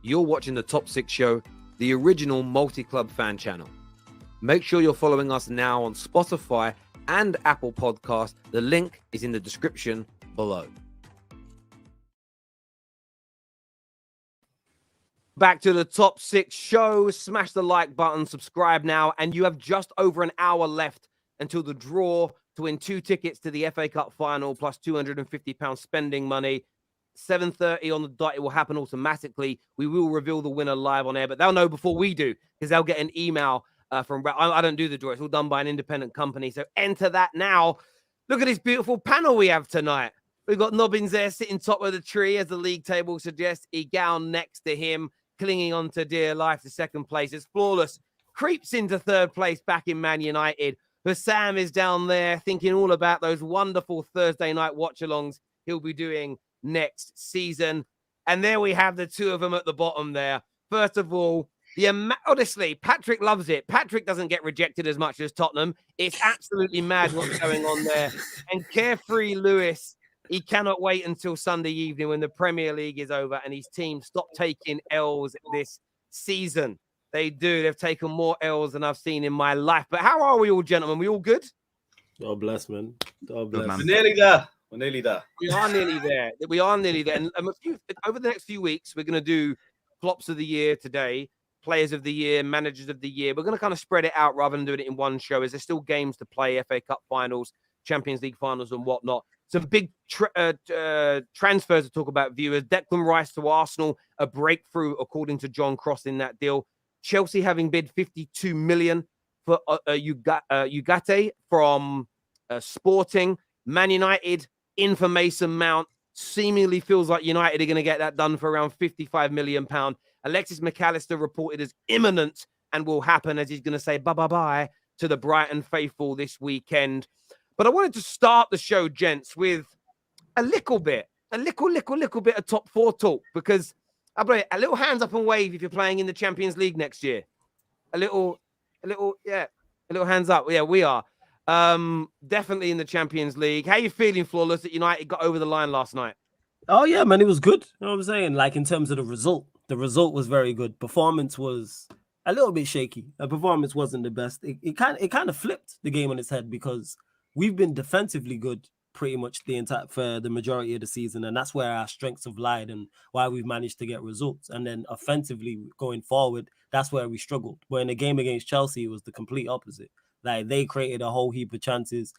You're watching the Top 6 Show, the original multi-club fan channel. Make sure you're following us now on Spotify and Apple Podcasts. The link is in the description below. Back to the Top 6 Show. Smash the like button, subscribe now, and you have just over an hour left until the draw to win 2 tickets to the FA Cup final plus £250 spending money. 7:30 on the dot. It will happen automatically. We will reveal the winner live on air, but they'll know before we do because they'll get an email from. I don't do the draw. It's all done by an independent company. So enter that now. Look at this beautiful panel we have tonight. We've got Nobbins there sitting top of the tree, as the league table suggests. Egal next to him, clinging on to dear life to second place. It's Flawless creeps into third place back in Man United. Husam is down there thinking all about those wonderful Thursday night watch-alongs he'll be doing next season. And there we have the two of them at the bottom there. First of all, honestly, Patrick loves it. Patrick doesn't get rejected as much as Tottenham. It's absolutely mad what's going on there. And Carefree Lewis, he cannot wait until Sunday evening when the Premier League is over and his team stop taking L's this season. They do. They've taken more L's than I've seen in my life. But how are we all, gentlemen? We all good? God bless, man. God bless. We're nearly there. We're nearly there. We are nearly there. We are nearly there. And over the next few weeks, we're going to do flops of the year today, players of the year, managers of the year. We're going to kind of spread it out rather than doing it in one show, as there's still games to play, FA Cup finals, Champions League finals and whatnot. Some big transfers to talk about, viewers. Declan Rice to Arsenal, a breakthrough according to John Cross in that deal. Chelsea having bid 52 million for Ugarte from Sporting. Man United in for Mason Mount. Seemingly feels like United are going to get that done for around £55 million. Alexis McAllister reported as imminent and will happen, as he's going to say bye-bye to the Brighton faithful this weekend. But I wanted to start the show, gents, with a little bit of top 4 talk, because a little hands up and wave if you're playing in the Champions League next year. A little hands up. Yeah, we are. Definitely in the Champions League. How you feeling, Flawless, that United got over the line last night? Oh, yeah, man, it was good. You know what I'm saying? Like, in terms of the result was very good. Performance was a little bit shaky. The performance wasn't the best. It kind of flipped the game on its head, because we've been defensively good pretty much for the majority of the season, and that's where our strengths have lied and why we've managed to get results. And then offensively going forward, that's where we struggled. But in the game against Chelsea, it was the complete opposite. Like, they created a whole heap of chances.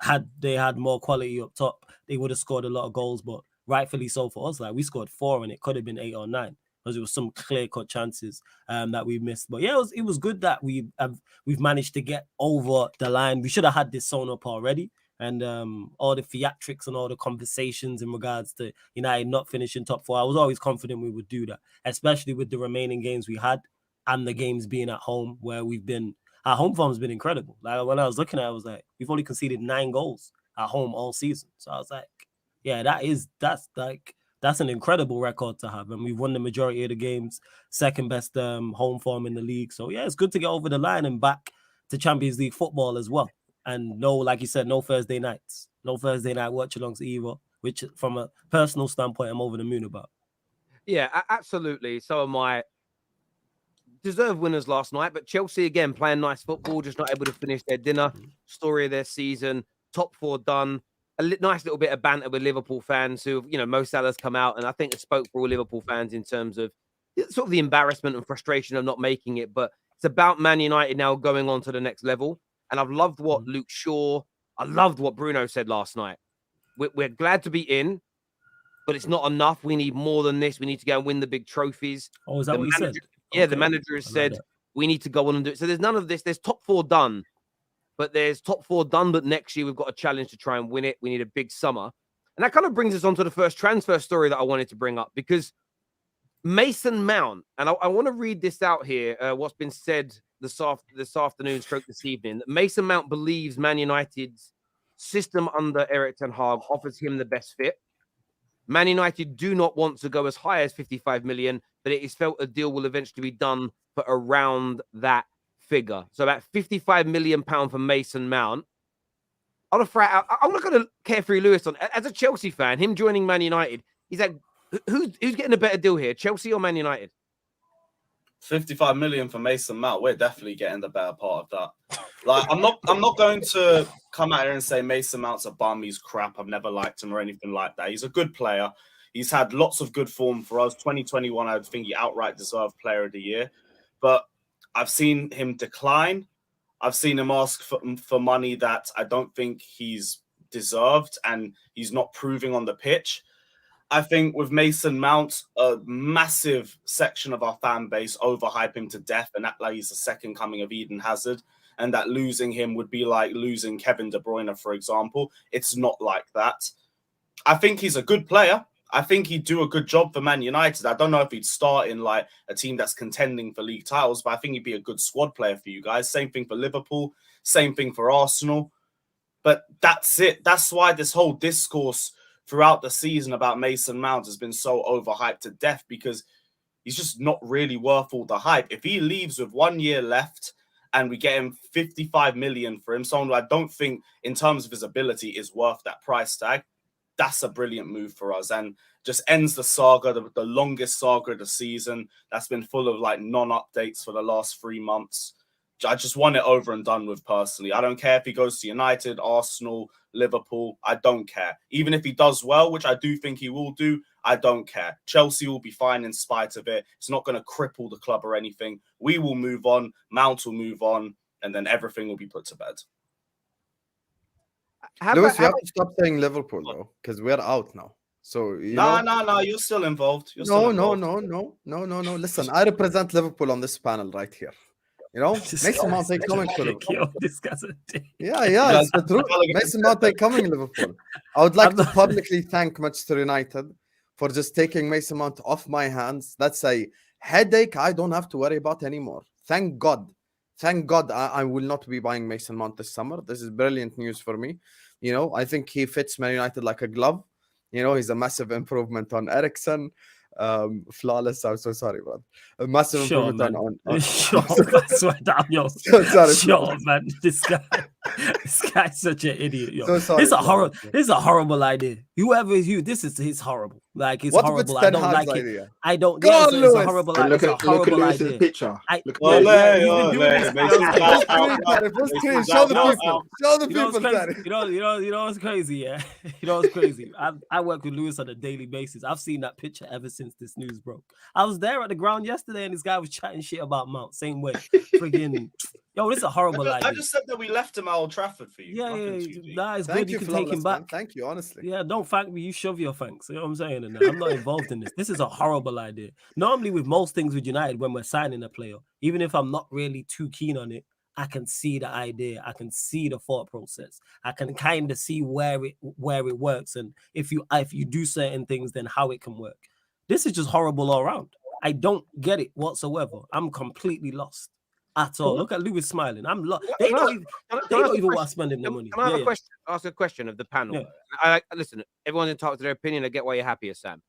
Had they had more quality up top, they would have scored a lot of goals. But rightfully so for us, like, we scored 4 and it could have been 8 or 9, because it was some clear-cut chances that we missed. But yeah, it was good that we've managed to get over the line. We should have had this sewn up already. And all the theatrics and all the conversations in regards to United not finishing top 4, I was always confident we would do that, especially with the remaining games we had and the games being at home, where our home form has been incredible. Like, when I was looking at it, I was like, we've only conceded 9 goals at home all season. So I was like, yeah, that's an incredible record to have. And we've won the majority of the games, second best home form in the league. So yeah, it's good to get over the line and back to Champions League football as well. And no, like you said, no Thursday nights. No Thursday night watch-alongs either, which from a personal standpoint, I'm over the moon about. Yeah, absolutely. So am I. Deserved winners last night, but Chelsea, again, playing nice football, just not able to finish their dinner. Story of their season. Top 4 done. Nice little bit of banter with Liverpool fans who, Mo Salah's come out, and I think it spoke for all Liverpool fans in terms of sort of the embarrassment and frustration of not making it. But it's about Man United now going on to the next level. And I've loved what Luke Shaw, I loved what Bruno said last night. We're glad to be in, but it's not enough. We need more than this. We need to go and win the big trophies. Oh, is that what he said? Yeah, okay. The manager has said we need to go on and do it. So there's none of this. There's top 4 done, but there's top 4 done. But next year we've got a challenge to try and win it. We need a big summer. And that kind of brings us on to the first transfer story that I wanted to bring up, because Mason Mount, and I want to read this out here, what's been said this afternoon, this evening, that Mason Mount believes Man United's system under Erik ten Hag offers him the best fit. Man United do not want to go as high as 55 million, but it is felt a deal will eventually be done for around that figure. So about £55 million for Mason Mount. I'm not going to Carefree Lewis on. As a Chelsea fan, him joining Man United, he's like, who's getting a better deal here, Chelsea or Man United? 55 million for Mason Mount. We're definitely getting the better part of that. Like, I'm not going to come out here and say Mason Mount's a bum, he's crap, I've never liked him or anything like that. He's a good player. He's had lots of good form for us. 2021, I think he outright deserved Player of the Year. But I've seen him decline. I've seen him ask for money that I don't think he's deserved, and he's not proving on the pitch. I think with Mason Mount, a massive section of our fan base overhype him to death and act like he's the second coming of Eden Hazard, and that losing him would be like losing Kevin De Bruyne, for example. It's not like that. I think he's a good player. I think he'd do a good job for Man United. I don't know if he'd start in like a team that's contending for league titles, but I think he'd be a good squad player for you guys. Same thing for Liverpool, same thing for Arsenal. But that's it. That's why this whole discourse throughout the season about Mason Mount has been so overhyped to death, because he's just not really worth all the hype. If he leaves with 1 year left and we get him 55 million for him, someone who I don't think in terms of his ability is worth that price tag, that's a brilliant move for us, and just ends the saga, the longest saga of the season that's been full of like non-updates for the last 3 months. I just want it over and done with personally. I don't care if he goes to United, Arsenal, Liverpool. I don't care. Even if he does well, which I do think he will do, I don't care. Chelsea will be fine in spite of it. It's not going to cripple the club or anything. We will move on. Mount will move on, and then everything will be put to bed. Lewis, you have to stop saying Liverpool though, because we're out now. So no, you're still involved. No. Listen, I represent Liverpool on this panel right here. You know, Mason Mount ain't coming to Liverpool. Yeah, it's the truth. Mason Mount ain't coming to Liverpool. I would like to publicly thank Manchester United for just taking Mason Mount off my hands. That's a headache I don't have to worry about anymore. Thank God. Thank God I will not be buying Mason Mount this summer. This is brilliant news for me. You know, I think he fits Man United like a glove. You know, he's a massive improvement on Eriksen. Flawless. I'm so sorry, bro. A massive improvement on Sure, swear down, yo. Sorry, sure, man. This guy's such an idiot, yo. So sorry, it's a horrible idea. Whoever is you, he's horrible. Like, it's what horrible. I don't like idea? it. I don't. Go on, it's a horrible idea. It's a horrible idea. Picture. Show the people. Show the people, Daddy. You know what's crazy, yeah? You know what's crazy? I work with Lewis on a daily basis. I've seen that picture ever since this news broke. I was there at the ground yesterday, and this guy was chatting shit about Mount. Same way. Friggin', yo, this is a horrible idea. I just said that we left him at Old Trafford for you. Yeah. Nah, it's good. You can take him back. Man. Thank you, honestly. Yeah, don't thank me. You shove your thanks. You know what I'm saying? And I'm not involved in this. This is a horrible idea. Normally, with most things with United, when we're signing a player, even if I'm not really too keen on it, I can see the idea. I can see the thought process. I can kind of see where it works, and if you do certain things, then how it can work. This is just horrible all around. I don't get it whatsoever. I'm completely lost at all. Look at Lewis smiling. I'm lost. They don't even want to spend their money. Can I have ask a question of the panel? Yeah. Listen, everyone's entitled to their opinion. I get why you're happy, Sam.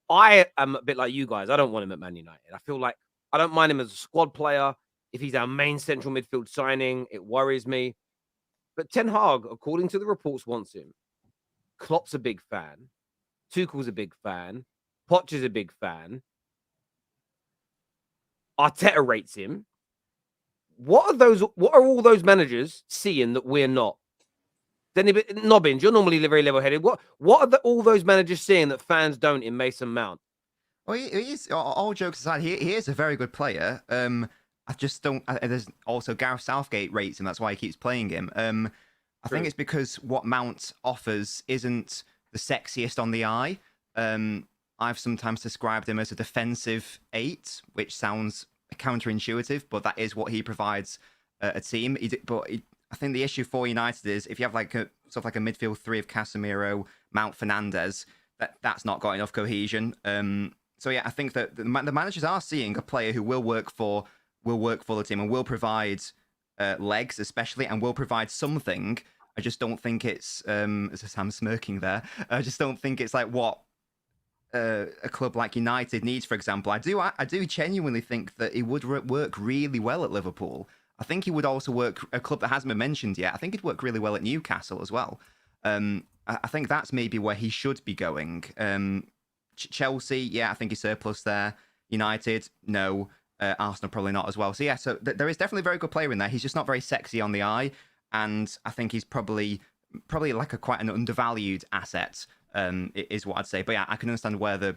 I am a bit like you guys. I don't want him at Man United. I feel like I don't mind him as a squad player. If he's our main central midfield signing, it worries me. But Ten Hag, according to the reports, wants him. Klopp's a big fan. Tuchel's a big fan. Poch is a big fan. Arteta rates him. What are all those managers seeing that we're not? Then Nobbins, you're normally very level-headed. What are all those managers seeing that fans don't in Mason Mount? Well, he is. All jokes aside, he is a very good player. I just don't. There's also Gareth Southgate rates him. That's why he keeps playing him. I think it's because what Mount offers isn't the sexiest on the eye. I've sometimes described him as a defensive 8, which sounds counterintuitive, but that is what he provides a team. I think the issue for United is if you have like a midfield 3 of Casemiro, Mount, Fernandes, that's not got enough cohesion. So yeah, I think that the managers are seeing a player who will work for the team and will provide legs, especially, and will provide something. I just don't think it's as Sam smirking there. I just don't think it's like what a club like United needs, for example. I do genuinely think that he would work really well at Liverpool. I think he would also work a club that hasn't been mentioned yet. I think he'd work really well at Newcastle as well. I think that's maybe where he should be going. Chelsea, yeah, I think he's surplus there. United, no. Arsenal probably not as well. So yeah, so there is definitely a very good player in there. He's just not very sexy on the eye, and I think he's probably like quite an undervalued asset. Is what I'd say. But yeah, I can understand where the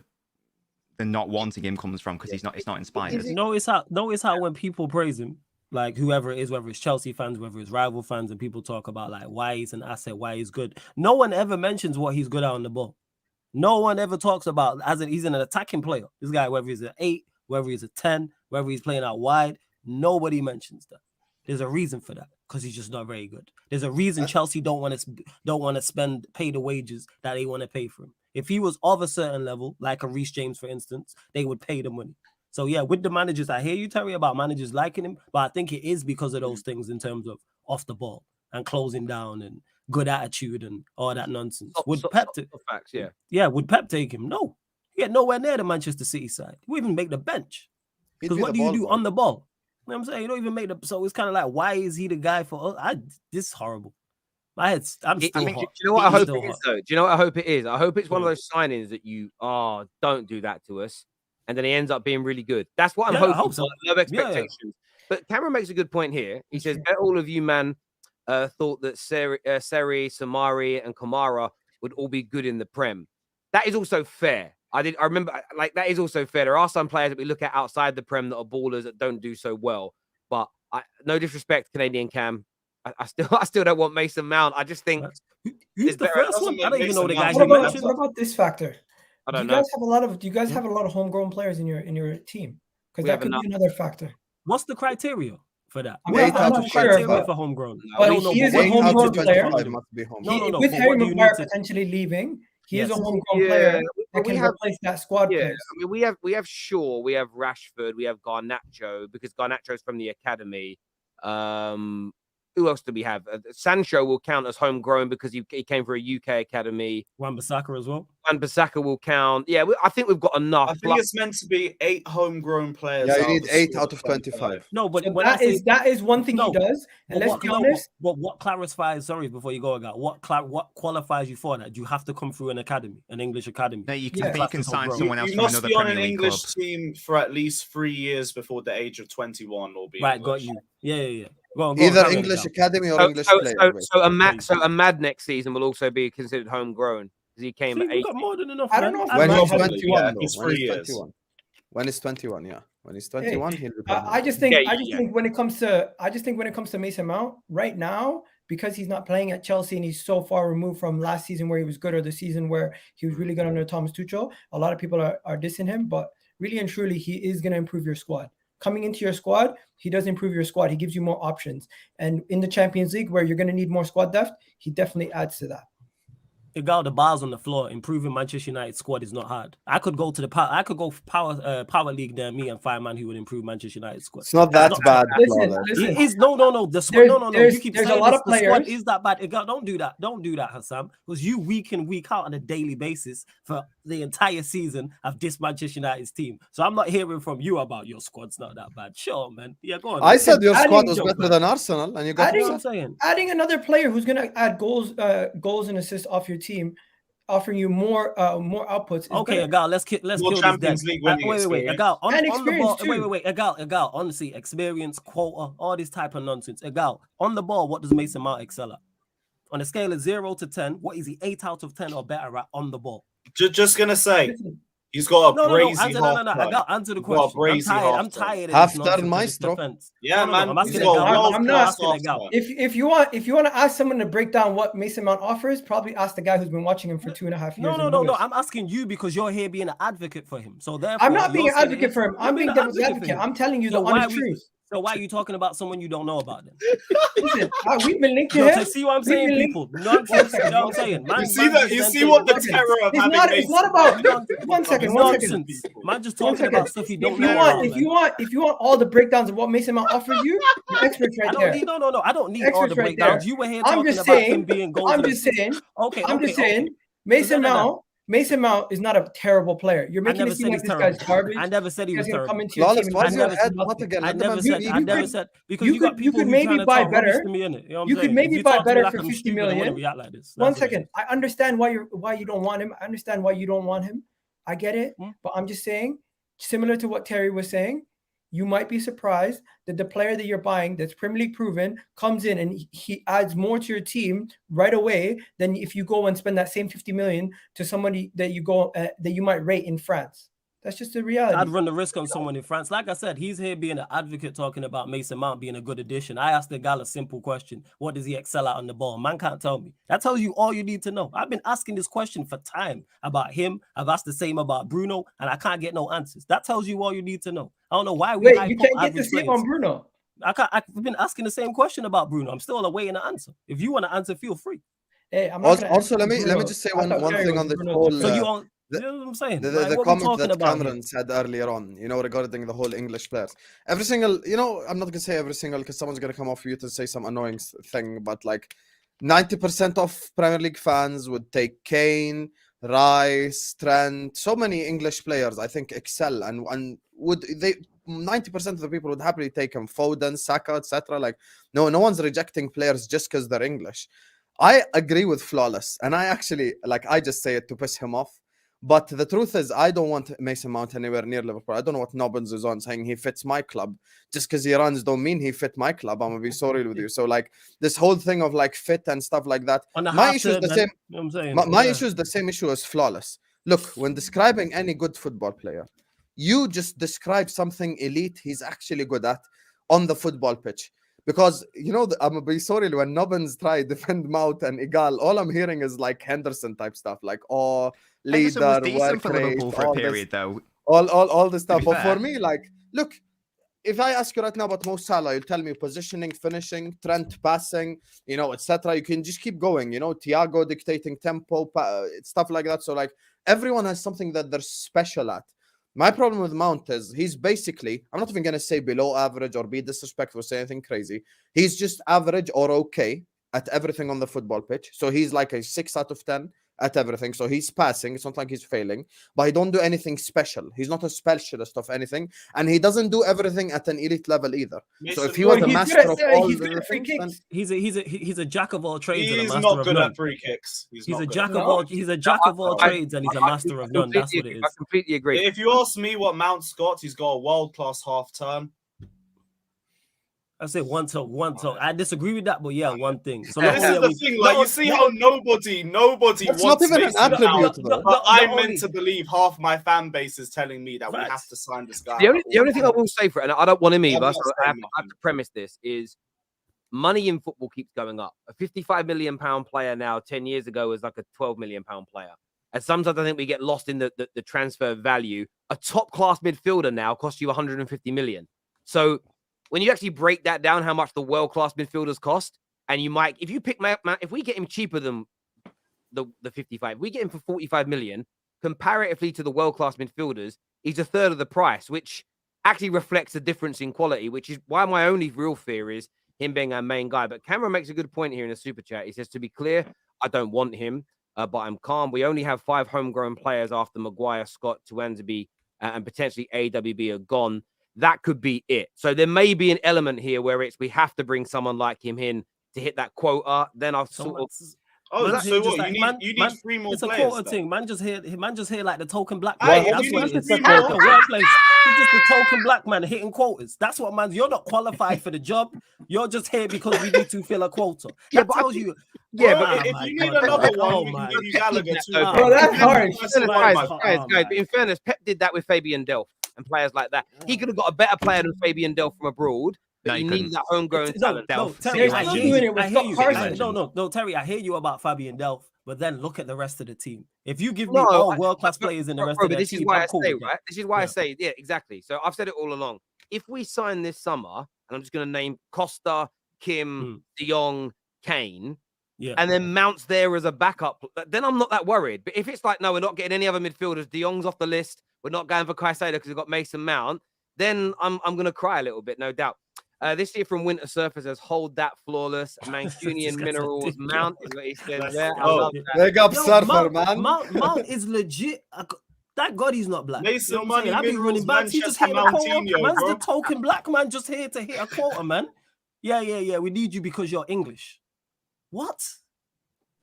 not wanting him comes from because it's not inspired. Notice how when people praise him, like whoever it is, whether it's Chelsea fans, whether it's rival fans, and people talk about like why he's an asset, why he's good. No one ever mentions what he's good at on the ball. No one ever talks about he's an attacking player. This guy, whether he's an 8, whether he's a 10, whether he's playing out wide, nobody mentions that. There's a reason for that because he's just not very good. There's a reason Chelsea don't want to pay the wages that they want to pay for him. If he was of a certain level, like a Reece James, for instance, they would pay the money. So yeah, with the managers, I hear you, Terry, about managers liking him, but I think it is because of those things in terms of off the ball and closing down and good attitude and all that nonsense. Would Pep take him? No. He get nowhere near the Manchester City side. He wouldn't even make the bench. Because what do you do on the ball? You know what I'm saying? You don't even make the... So it's kind of like, why is he the guy for us? This is horrible. I'm still hot. Do you know what I hope it is, though? Do you know what I hope it is? I hope it's one of those signings that you, don't do that to us. And then he ends up being really good. That's what I'm hoping. I hope so. Low expectations. Yeah. But Cameron makes a good point here. He says, bet all of you, man, thought that Seri, Samari, and Kamara would all be good in the Prem. That is also fair. I remember, like, that is also fair. There are some players that we look at outside the Prem that are ballers that don't do so well. But no disrespect, Canadian Cam. I still don't want Mason Mount. I just think who's the first one? I don't even know the guy. What about this factor? I don't know. Do you guys have a lot of homegrown players in your team? Because that could be another factor. What's the criteria for that? I'm not sure for homegrown. But he is a homegrown player. No. With Harry Maguire potentially leaving, he is a homegrown player that can replace that squad player. I mean, we have Shaw, we have Rashford, we have Garnacho, because Garnacho's from the academy. Who else do we have? Sancho will count as homegrown because he came for a UK academy. Wan-Bissaka as well. Wan-Bissaka will count. Yeah, I think we've got enough. I think it's meant to be 8 homegrown players. Yeah, you need 8 out of 25. No, but so that is one thing he does. And let's be honest. What clarifies? Sorry, before you go, again, what qualifies you for that? Do you have to come through an academy, an English academy? No, you can sign someone else. You must be on an English team for at least 3 years before the age of 21 or be right. English. Got you. Yeah. Either English academy or English player. So a Mad next season will also be considered homegrown because he came at 8. Got more than enough. I don't know when he's 21. Yeah, he's 3 years. When he's 21, yeah. When he's 21, he'll be. I just think when it comes to Mason Mount right now, because he's not playing at Chelsea and he's so far removed from last season where he was good or the season where he was really good under Thomas Tuchel, a lot of people are dissing him, but really and truly, he is going to improve your squad. Coming into your squad, he does improve your squad. He gives you more options. And in the Champions League, where you're going to need more squad depth, he definitely adds to that. The bars on the floor, improving Manchester United squad is not hard. I could go power league than me and find man who would improve Manchester United squad. It's not that bad. Listen. It is no. The squad, no. You keep saying a lot of the players. Squad is that bad. Don't do that, Husam. Because you week in week out on a daily basis for the entire season of this Manchester United's team. So I'm not hearing from you about your squad's not that bad. Sure, man. Yeah, go on. I said your squad was better than Arsenal, and you got adding another player who's going to add goals and assists off your team, offering you more outputs. Okay, Agal, let's kill this Champions League winning wait, Agal, on the ball. Too. Wait, Agal, honestly, experience, quota, all this type of nonsense. Agal, on the ball, what does Mason Mount excel at? On a scale of 0 to 10, what is he 8 out of 10 or better at on the ball? Just gonna say, he's got a brazy half. I got answer the question. I'm tired. Half turn maestro. Yeah, man. I'm not asking Agal. If you want to ask someone to break down what Mason Mount offers, probably ask the guy who's been watching him for 2.5 years. No. I'm asking you because you're here being an advocate for him. So therefore, I'm not being an advocate for him. I'm being devil's advocate. I'm telling you the honest truth. So why are you talking about someone you don't know about then? Listen, we've been linked to him. See what I'm saying, people? Nonsense. You know what I'm saying? You see what the terror of having it's not about. One second. Man, just talking about stuff you don't know. If you want all the breakdowns of what Mason Mount offers you, you're experts right there. No. I don't need all the breakdowns. You were here talking about him being gold. I'm just saying. Mason Mount is not a terrible player. You're making it seem like this guy's garbage. I never said he was terrible. I never said because you got people could maybe buy better. You could maybe buy better for 50 million. One second. I understand why you don't want him. I understand why you don't want him. I get it. But I'm just saying, similar to what Terry was saying, you might be surprised that the player that you're buying that's Premier League proven comes in and he adds more to your team right away than if you go and spend that same 50 million to somebody that you go that you might rate in France. That's just the reality. I'd run the risk on someone in France. Like I said, he's here being an advocate talking about Mason Mount being a good addition. I asked the guy a simple question. What does he excel at on the ball? Man can't tell me. That tells you all you need to know. I've been asking this question for time about him. I've asked the same about Bruno, and I can't get no answers. That tells you all you need to know. I don't know why we Wait, you can't get the same on Bruno. I've been asking the same question about Bruno. I'm still awaiting an answer. If you want to answer, feel free. Hey, I'm also let me just say one thing on this whole. So you know what I'm saying? The comment that Cameron said earlier on, regarding the whole English players. Every single, I'm not going to say every single because someone's going to come off you to say some annoying thing, but like 90% of Premier League fans would take Kane, Rice, Trent, so many English players, I think, excel and would they 90% of the people would happily take him, Foden, Saka, etc. Like, no one's rejecting players just because they're English. I agree with Flawless, and I actually, I just say it to piss him off. But the truth is, I don't want Mason Mount anywhere near Liverpool. I don't know what Nobbins is on saying he fits my club. Just because he runs don't mean he fit my club. I'm going to be so real with you. So, this whole thing of, fit and stuff like that. My issue is the same. You know what I'm saying? My issue is the same issue as Flawless. Look, when describing any good football player, you just describe something elite he's actually good at on the football pitch. Because, I'm going to be sorry, when Nobbins try to defend Mount and Igal, all I'm hearing is Henderson type stuff. Leader, was decent for rate, Liverpool for a period, though. All this stuff. But for me, look, if I ask you right now about Mo Salah, you'll tell me positioning, finishing, Trent passing, etc. You can just keep going, Thiago dictating tempo, stuff like that. So, everyone has something that they're special at. My problem with Mount is he's basically, I'm not even going to say below average or be disrespectful or say anything crazy. He's just average or okay at everything on the football pitch. So he's like a 6 out of 10 at everything. So he's passing. It's not like he's failing, but he don't do anything special. He's not a specialist of anything. And he doesn't do everything at an elite level either. So if he was a master of all the things, he's a jack of all trades. He's not good at free kicks. He's a jack of all trades and he's a master of none. That's what it is. I completely agree. If you ask me what Mount's got, he's got a world-class half turn. I say one talk. I disagree with that, but yeah, one thing. So this is the thing, you see how nobody that's not even an attribute. But I'm meant to believe half my fan base is telling me that we have to sign this guy. The only thing I will say for it, and I don't want him either, so I have to premise this, is money in football keeps going up. A £55 million player now 10 years ago was like a £12 million player. And sometimes I think we get lost in the transfer value. A top-class midfielder now costs you 150 million. So when you actually break that down, how much the world-class midfielders cost, and you might, if you pick if we get him cheaper than the 55, we get him for 45 million, comparatively to the world-class midfielders, he's a third of the price, which actually reflects the difference in quality, which is why my only real fear is him being our main guy. But Cameron makes a good point here in the super chat. He says, to be clear, I don't want him, but I'm calm. We only have 5 homegrown players after Maguire, Scott, Tuanzebe, and potentially AWB are gone. That could be it. So there may be an element here where we have to bring someone like him in to hit that quota. Then I'll sort of. Oh, so what? You need 3 more players. It's a quota thing. Man just here like the token black man. That's what it is. It's just the token black man hitting quotas. That's what man. You're not qualified for the job. You're just here because we need to fill a quota. That tells you. Yeah, but if you need another one, we can give you Gallagher too. Bro, that's hard. Guys, but in fairness, Pep did that with Fabian Delph and players like that. He could have got a better player than Fabian Delph from abroad. But you need that homegrown talent. No, Terry, I hear you. No, Terry, I hear you about Fabian Delph, but then look at the rest of the team. If you give me all world-class players in the rest of the team, this is why I say, right? This is why I say, yeah, exactly. So I've said it all along. If we sign this summer, and I'm just going to name Costa, Kim, De Jong, Kane, and then Mount's there as a backup, then I'm not that worried. But if it's like, no, we're not getting any other midfielders, De Jong's off the list, we're not going for Caicedo because we've got Mason Mount, then I'm going to cry a little bit, no doubt. This year from Winter Surfer says, hold that Flawless. Mancunian Minerals Mount is what he says there. Big up Surfer, man. Mount is legit. Thank God he's not black. Mason Money, I've been running back. He just hit a quota. Man's the token black man just here to hit a quota, man. Yeah. We need you because you're English. What?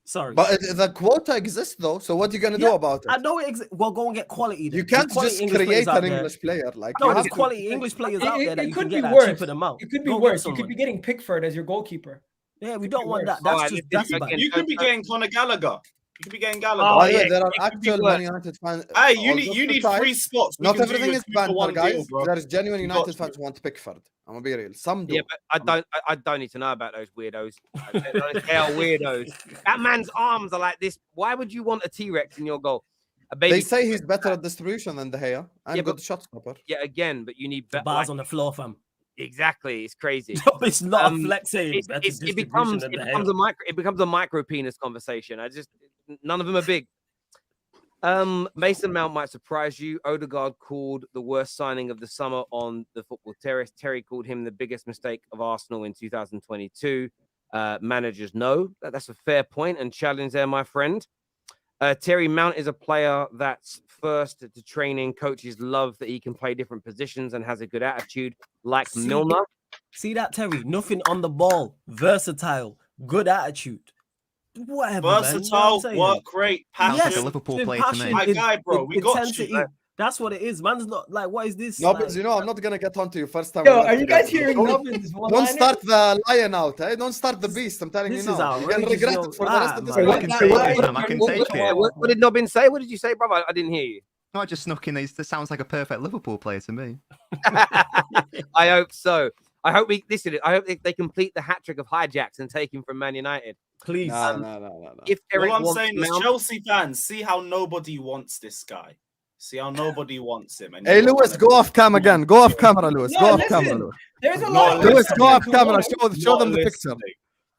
Sorry. But the quota exists though. So what are you gonna do about it? I know it exists. Well, go and get quality. Then. You can't There's just English create players out an there. English player. Like No, you there's have to- quality English players out there that you can could get be that worse. cheaper amount. It could be Go get worse. You someone. could be getting Pickford as your goalkeeper. Yeah, we don't want worse. that. That's Alright, just listen, that's bad. You could be getting Conor Gallagher. You could be getting Gallagher. Oh, By the yeah, way, there are it could be actual worse. Man United fans. Hey, all you jokes need aside, 3 spots. We Not can do everything you a is 2-for-1 banter, guys. deal, bro. There's genuine You United got fans who want Pickford. I'm gonna be real. Some do. Yeah, but I don't need to know about those weirdos. They are weirdos. That man's arms are like this. Why would you want a T-Rex in your goal? A baby. They say he's better at distribution than De Gea and Yeah, good but- shot stopper. Yeah, again, but you need The bars on the floor, fam. Exactly, it's crazy. It's not a flex saying It better distribution becomes than it the becomes hell. a micro penis conversation. None of them are big. Mason Mount might surprise you. Odegaard called the worst signing of the summer on the football terrace. Terry called him the biggest mistake of Arsenal in 2022. Managers know that's a fair point and challenge there, my friend. Terry Mount is a player that's first to training. Coaches love that he can play different positions and has a good attitude, like Milner. See that, Terry? Nothing on the ball. Versatile. Good attitude. Whatever, man. You know what Versatile, I'm saying? work rate, Sounds like a passion. Liverpool with player to me. passion, My guy, bro, we got you, intensity. man. That's what it is. Man's not like, what is this? No, like, but you know, I'm not gonna get onto you first time. Yo, we work are you guys together. hearing Don't- Nubbins? Don't start the lion out, eh? Don't start the beast. I'm telling you This now. is You're gonna outrageous, regret yo. it for the rest of this Man. I can take it, fam. I can take it. What did Nobbin say? What did you say, brother? I didn't hear you. No, I just snuck in these. This sounds like a perfect Liverpool player to me. I hope so. I hope I hope they complete the hat trick of hijacks and take him from Man United. please. No. If Eric All I'm wants saying is, Mount- Chelsea fans, see how nobody wants this guy. See how nobody wants him. And Hey, you don't Lewis, wanna go do off it. cam again. Go off camera, Lewis. No, Go off listen. camera, Lewis. There's a Not lot of Lewis, listening. go off who camera. want him. Show them Not the picture. listening.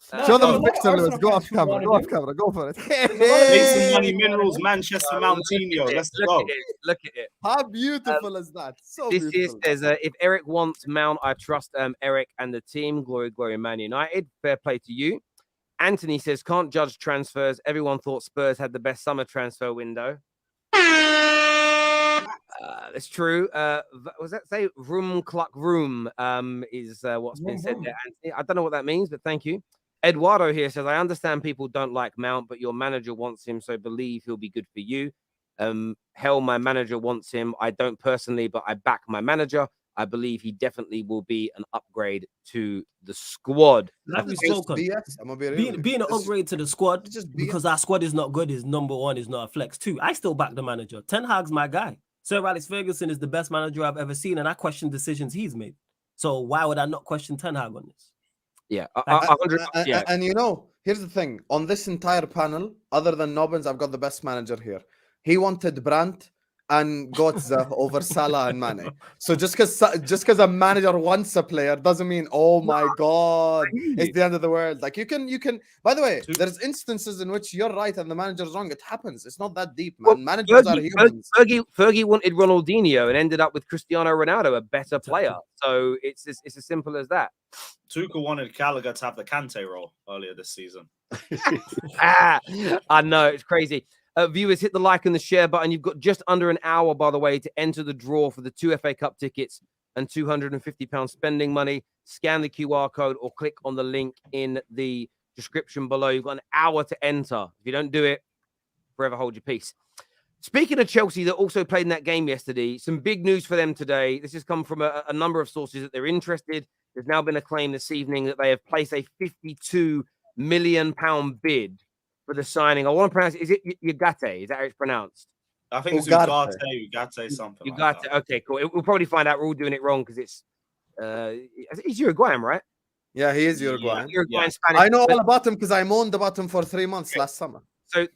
Show them there's a the lot of picture, Lewis. Arsenal Go fans off who camera. wanted Go off him. camera. Go for it. Mason Hey. Money Minerals, Manchester Mountino. Let's go. Look at it. How beautiful is that? So This beautiful. is if Eric wants Mount, I trust Eric and the team. Glory, glory, Man United. Fair play to you. Anthony says, can't judge transfers. Everyone thought Spurs had the best summer transfer window. That's true. Was that say room cluck room? Is what's been said there, Anthony. I don't know what that means, but thank you. Eduardo here says, I understand people don't like Mount, but your manager wants him, so believe he'll be good for you. Hell, my manager wants him. I don't personally, but I back my manager. I believe he definitely will be an upgrade to the squad. Like we It's just spoke on. BS. I'm gonna be real. Being an It's- upgrade to the squad it's just BS. because our squad is not good is number one, is not a flex. Two, I still back the manager. Ten Hag's my guy. Sir Alex Ferguson is the best manager I've ever seen, and I question decisions he's made. So why would I not question Ten Hag on this? Yeah, And, and you know, here's the thing: on this entire panel, other than Nobbins, I've got the best manager here. He wanted Brandt and Götze over Salah and Mane. So just because a manager wants a player doesn't mean, oh my god, it's the end of the world. Like you can. By the way, there's instances in which you're right and the manager's wrong. It happens. It's not that deep, man. Well, Managers are humans. Fergie wanted Ronaldinho and ended up with Cristiano Ronaldo, a better player. So it's as simple as that. Tuchel wanted Gallagher to have the Kante role earlier this season. I know, it's crazy. Viewers, hit the like and the share button. You've got just under an hour, by the way, to enter the draw for the 2 FA Cup tickets and £250 spending money. Scan the QR code or click on the link in the description below. You've got an hour to enter. If you don't do it, forever hold your peace. Speaking of Chelsea, that also played in that game yesterday, some big news for them today. This has come from a number of sources that they're interested. There's now been a claim this evening that they have placed a £52 million bid for the signing. I want to pronounce it. Is it Ugarte? Is that how it's pronounced? I think it's Ugarte. Ugarte, something Ugarte. like that. Okay, cool. We'll probably find out we're all doing it wrong because it's Uruguayan, right? Yeah, he is Uruguayan. Uruguayan, Yeah. Spanish. I know But- all about him because I moaned about him for 3 months last summer. So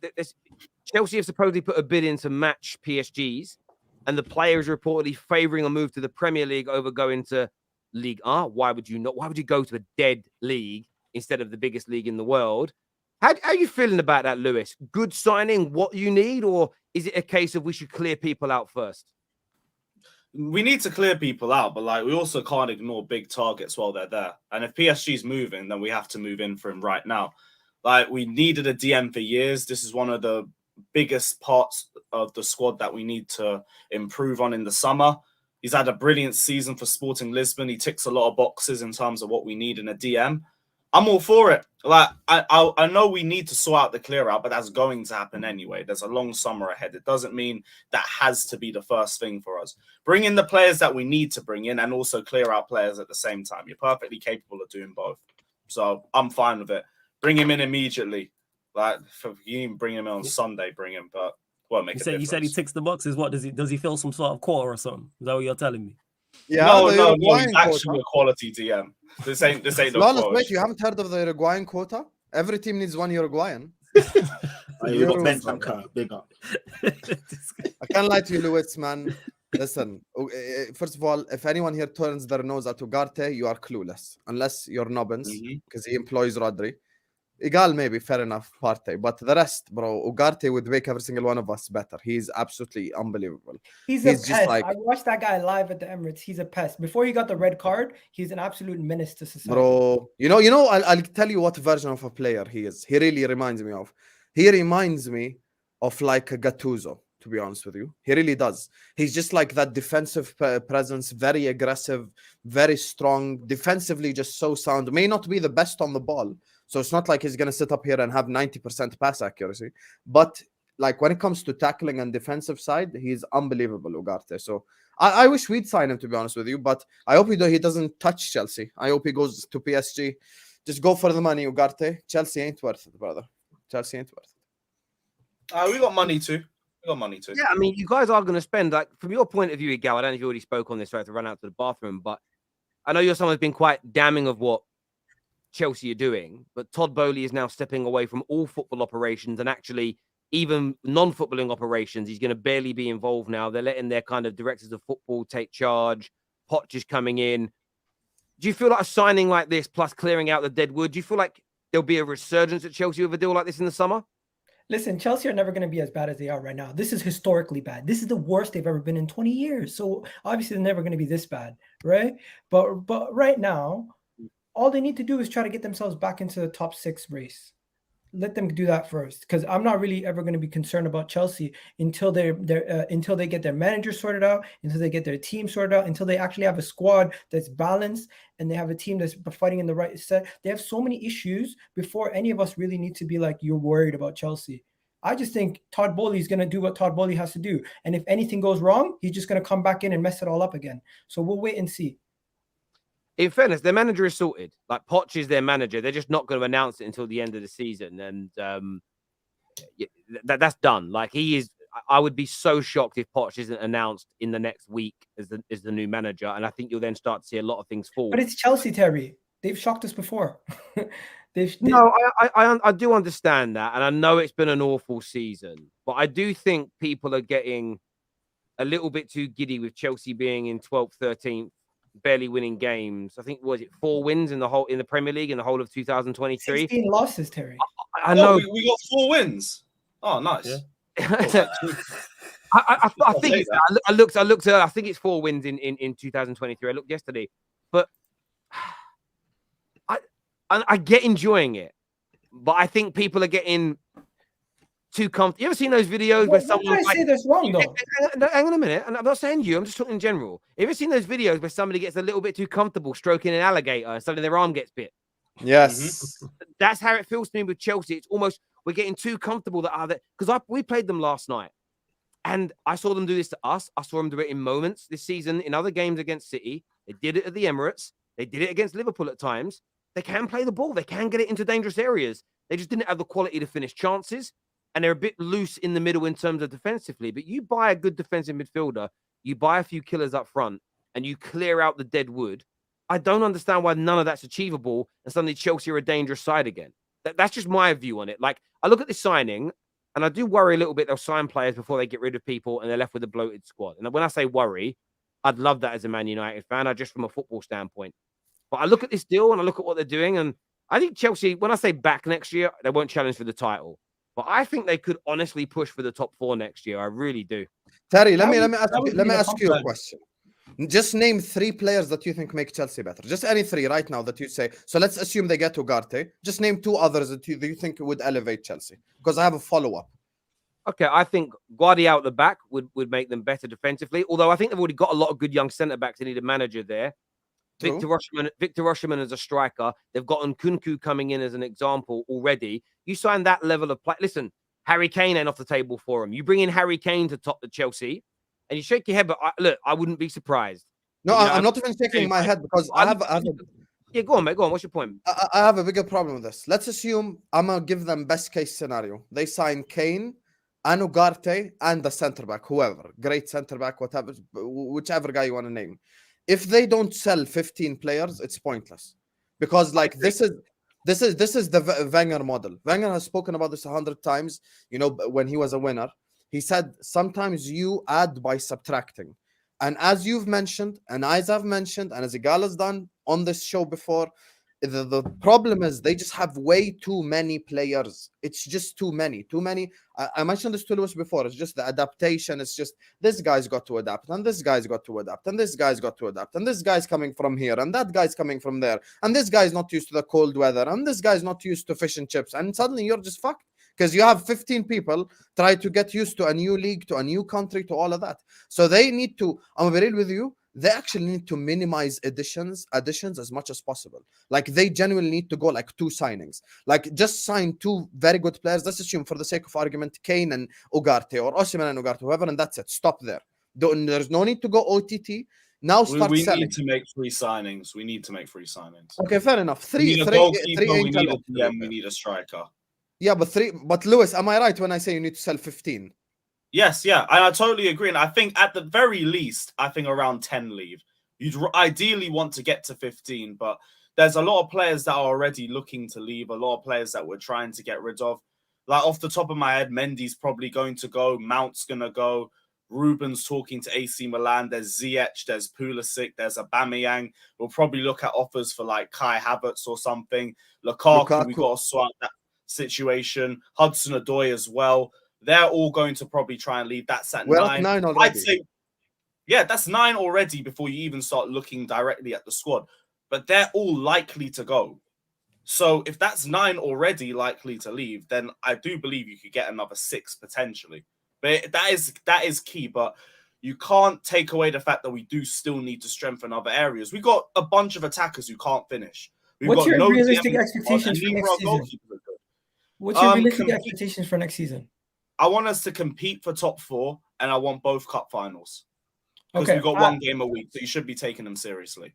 Chelsea have supposedly put a bid in to match PSG's, and the player is reportedly favouring a move to the Premier League over going to Ligue 1. Why would you not? Why would you go to a dead league instead of the biggest league in the world? How are you feeling about that, Lewis? Good signing, what you need, or is it a case of we should clear people out first? We need to clear people out, but like we also can't ignore big targets while they're there. And if PSG's moving, then we have to move in for him right now. Like we needed a DM for years. This is one of the biggest parts of the squad that we need to improve on in the summer. He's had a brilliant season for Sporting Lisbon. He ticks a lot of boxes in terms of what we need in a DM. I'm all for it. Like I know we need to sort out the clear out, but that's going to happen anyway. There's a long summer ahead. It doesn't mean that has to be the first thing for us. Bring in the players that we need to bring in and also clear out players at the same time. You're perfectly capable of doing both. So I'm fine with it. Bring him in immediately. Like if you even bring him in on Sunday, bring him, but won't make a difference. You said he ticks the boxes. What does he fill some sort of quota or something? Is that what you're telling me? Yeah, no. He's actually a quality DM. This ain't the quota. Wait, you haven't heard of the Uruguayan quota? Every team needs one Uruguayan. You got Bentancur, big up. I can't lie to you, Lewis, man. Listen, first of all, if anyone here turns their nose at Ugarte, you are clueless. Unless you're Nobbins, because he employs Rodri. Igal, maybe, fair enough, Partey. But the rest, bro, Ugarte would make every single one of us better. He's absolutely unbelievable. He's a pest. I watched that guy live at the Emirates. He's a pest. Before he got the red card, he's an absolute menace to society. Bro, you know, I'll tell you what version of a player he is. He really reminds me of. He reminds me of like a Gattuso, to be honest with you. He really does. He's just like that defensive presence, very aggressive, very strong, defensively just so sound. May not be the best on the ball. So it's not like he's going to sit up here and have 90% pass accuracy. But like when it comes to tackling and defensive side, he's unbelievable, Ugarte. So I wish we'd sign him, to be honest with you. But I hope he doesn't touch Chelsea. I hope he goes to PSG. Just go for the money, Ugarte. Chelsea ain't worth it, brother. Chelsea ain't worth it. We got money too. Yeah, I mean, you guys are going to spend, like, from your point of view, Igal, I don't know if you already spoke on this, so I have to run out to the bathroom, but I know you're someone who's been quite damning of what Chelsea are doing, but Todd Boehly is now stepping away from all football operations and actually even non-footballing operations. He's going to barely be involved now. They're letting their kind of directors of football take charge. Poch is coming in. Do you feel like a signing like this plus clearing out the dead wood, do you feel like there'll be a resurgence at Chelsea with a deal like this in the summer? Listen, Chelsea are never going to be as bad as they are right now. This is historically bad. This is the worst they've ever been in 20 years. So obviously they're never going to be this bad, right? But right now, all they need to do is try to get themselves back into the top 6 race. Let them do that first, because I'm not really ever going to be concerned about Chelsea until until they get their manager sorted out, until they get their team sorted out, until they actually have a squad that's balanced and they have a team that's fighting in the right set. They have so many issues before any of us really need to be like, you're worried about Chelsea. I just think Todd Boehly is going to do what Todd Boehly has to do. And if anything goes wrong, he's just going to come back in and mess it all up again. So we'll wait and see. In fairness, their manager is sorted. Like, Poch is their manager. They're just not going to announce it until the end of the season. And that's done. Like, he is... I would be so shocked if Poch isn't announced in the next week as the new manager. And I think you'll then start to see a lot of things fall. But it's Chelsea, Terry. They've shocked us before. No, I do understand that. And I know it's been an awful season. But I do think people are getting a little bit too giddy with Chelsea being in 12th, 13th, barely winning games. I think, was it 4 wins in the Premier League in the whole of 2023? 16 losses, Terry. I know. We got 4 wins. Oh, nice. Yeah. I think I looked. I think it's 4 wins in 2023. I looked yesterday, but I get enjoying it, but I think people are getting too comfortable. You ever seen those videos where someone say that's wrong though? Hang on a minute, and I'm not saying you. I'm just talking in general. You ever seen those videos where somebody gets a little bit too comfortable stroking an alligator and suddenly their arm gets bit? Yes, That's how it feels to me with Chelsea. It's almost we're getting too comfortable because we played them last night, and I saw them do this to us. I saw them do it in moments this season in other games against City. They did it at the Emirates. They did it against Liverpool at times. They can play the ball. They can get it into dangerous areas. They just didn't have the quality to finish chances. And they're a bit loose in the middle in terms of defensively. But you buy a good defensive midfielder, you buy a few killers up front, and you clear out the dead wood. I don't understand why none of that's achievable, and suddenly Chelsea are a dangerous side again. That's just my view on it. Like, I look at this signing, and I do worry a little bit they'll sign players before they get rid of people, and they're left with a bloated squad. And when I say worry, I'd love that as a Man United fan, just from a football standpoint. But I look at this deal, and I look at what they're doing, and I think Chelsea, when I say back next year, they won't challenge for the title. But I think they could honestly push for the top 4 next year. I really do. Terry, let me ask you a question. Just name 3 players that you think make Chelsea better. Just any 3 right now that you say. So let's assume they get Ugarte. Just name 2 others that you think would elevate Chelsea. Because I have a follow-up. Okay, I think Guardiola out the back would make them better defensively. Although I think they've already got a lot of good young centre-backs. They need a manager there. Victor Osimhen as a striker. They've got Nkunku coming in as an example already. You sign that level of play. Listen, Harry Kane ain't off the table for him. You bring in Harry Kane to top the Chelsea, and you shake your head. But look, I wouldn't be surprised. No, I'm not even shaking my head because I have yeah, go on, mate. Go on. What's your point? I have a bigger problem with this. Let's assume I'm gonna give them best case scenario. They sign Kane and Ugarte and the centre back, whoever, great centre back, whatever, whichever guy you want to name. If they don't sell 15 players, it's pointless, because like this is the Wenger model. Wenger has spoken about this 100 times. You know, when he was a winner, he said sometimes you add by subtracting. And as you've mentioned, and as I've mentioned, and as Igal has done on this show before, the problem is they just have way too many players. It's just too many. I mentioned this to Lewis before. It's just the adaptation. It's just this guy's got to adapt, and this guy's got to adapt, and this guy's got to adapt, and this guy's coming from here, and that guy's coming from there, and this guy's not used to the cold weather, and this guy's not used to fish and chips, and suddenly you're just fucked. Because you have 15 people try to get used to a new league, to a new country, to all of that. So they need to, I'm very real with you, they actually need to minimize additions as much as possible. Like they genuinely need to go like 2 signings. Like just sign 2 very good players. Let's assume for the sake of argument, Kane and Ugarte, or Osimhen and Ugarte, whoever, and that's it. Stop there. There's no need to go OTT. Now start we selling. Need to make 3 signings. We need to make 3 signings. Okay, fair enough. We need a striker. Yeah, but Lewis, am I right when I say you need to sell 15? Yes, yeah, and I totally agree. And I think at the very least, I think around 10 leave. You'd ideally want to get to 15, but there's a lot of players that are already looking to leave, a lot of players that we're trying to get rid of. Like off the top of my head, Mendy's probably going to go, Mount's going to go, Ruben's talking to AC Milan, there's Ziyech, there's Pulisic, there's Aubameyang. We'll probably look at offers for like Kai Havertz or something. Lukaku. We've got to sort that situation. Hudson-Odoi as well. They're all going to probably try and leave. That's at 9. Already. I'd say, yeah, that's 9 already before you even start looking directly at the squad. But they're all likely to go. So if that's 9 already likely to leave, then I do believe you could get another 6 potentially. But that is key. But you can't take away the fact that we do still need to strengthen other areas. We got a bunch of attackers who can't finish. What's your realistic expectations for next season? What's your realistic expectations for next season? I want us to compete for top 4, and I want both cup finals. Because we've got 1 game a week, so you should be taking them seriously.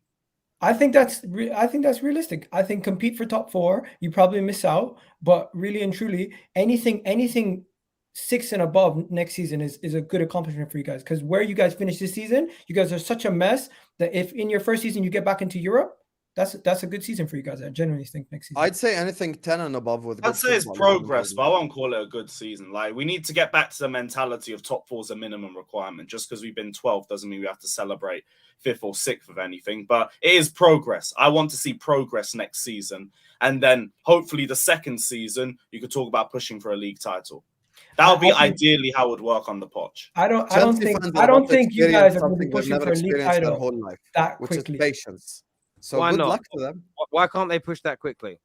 I think that's realistic. I think compete for top 4. You probably miss out, but really and truly, anything 6 and above next season is a good accomplishment for you guys. Because where you guys finish this season, you guys are such a mess that if in your first season you get back into Europe, that's a good season for you guys. I genuinely think next season. I'd say anything 10 and above with. I'd say it's progress, but I won't call it a good season. Like we need to get back to the mentality of top 4 is a minimum requirement. Just because we've been 12th doesn't mean we have to celebrate 5th or 6th of anything. But it is progress. I want to see progress next season, and then hopefully the second season you could talk about pushing for a league title. That would be ideally how it would work on the potch. I don't think you guys are going to be pushing for a league title whole life, that which quickly. Is patience. So why good not? luck to them. Why can't they push that quickly?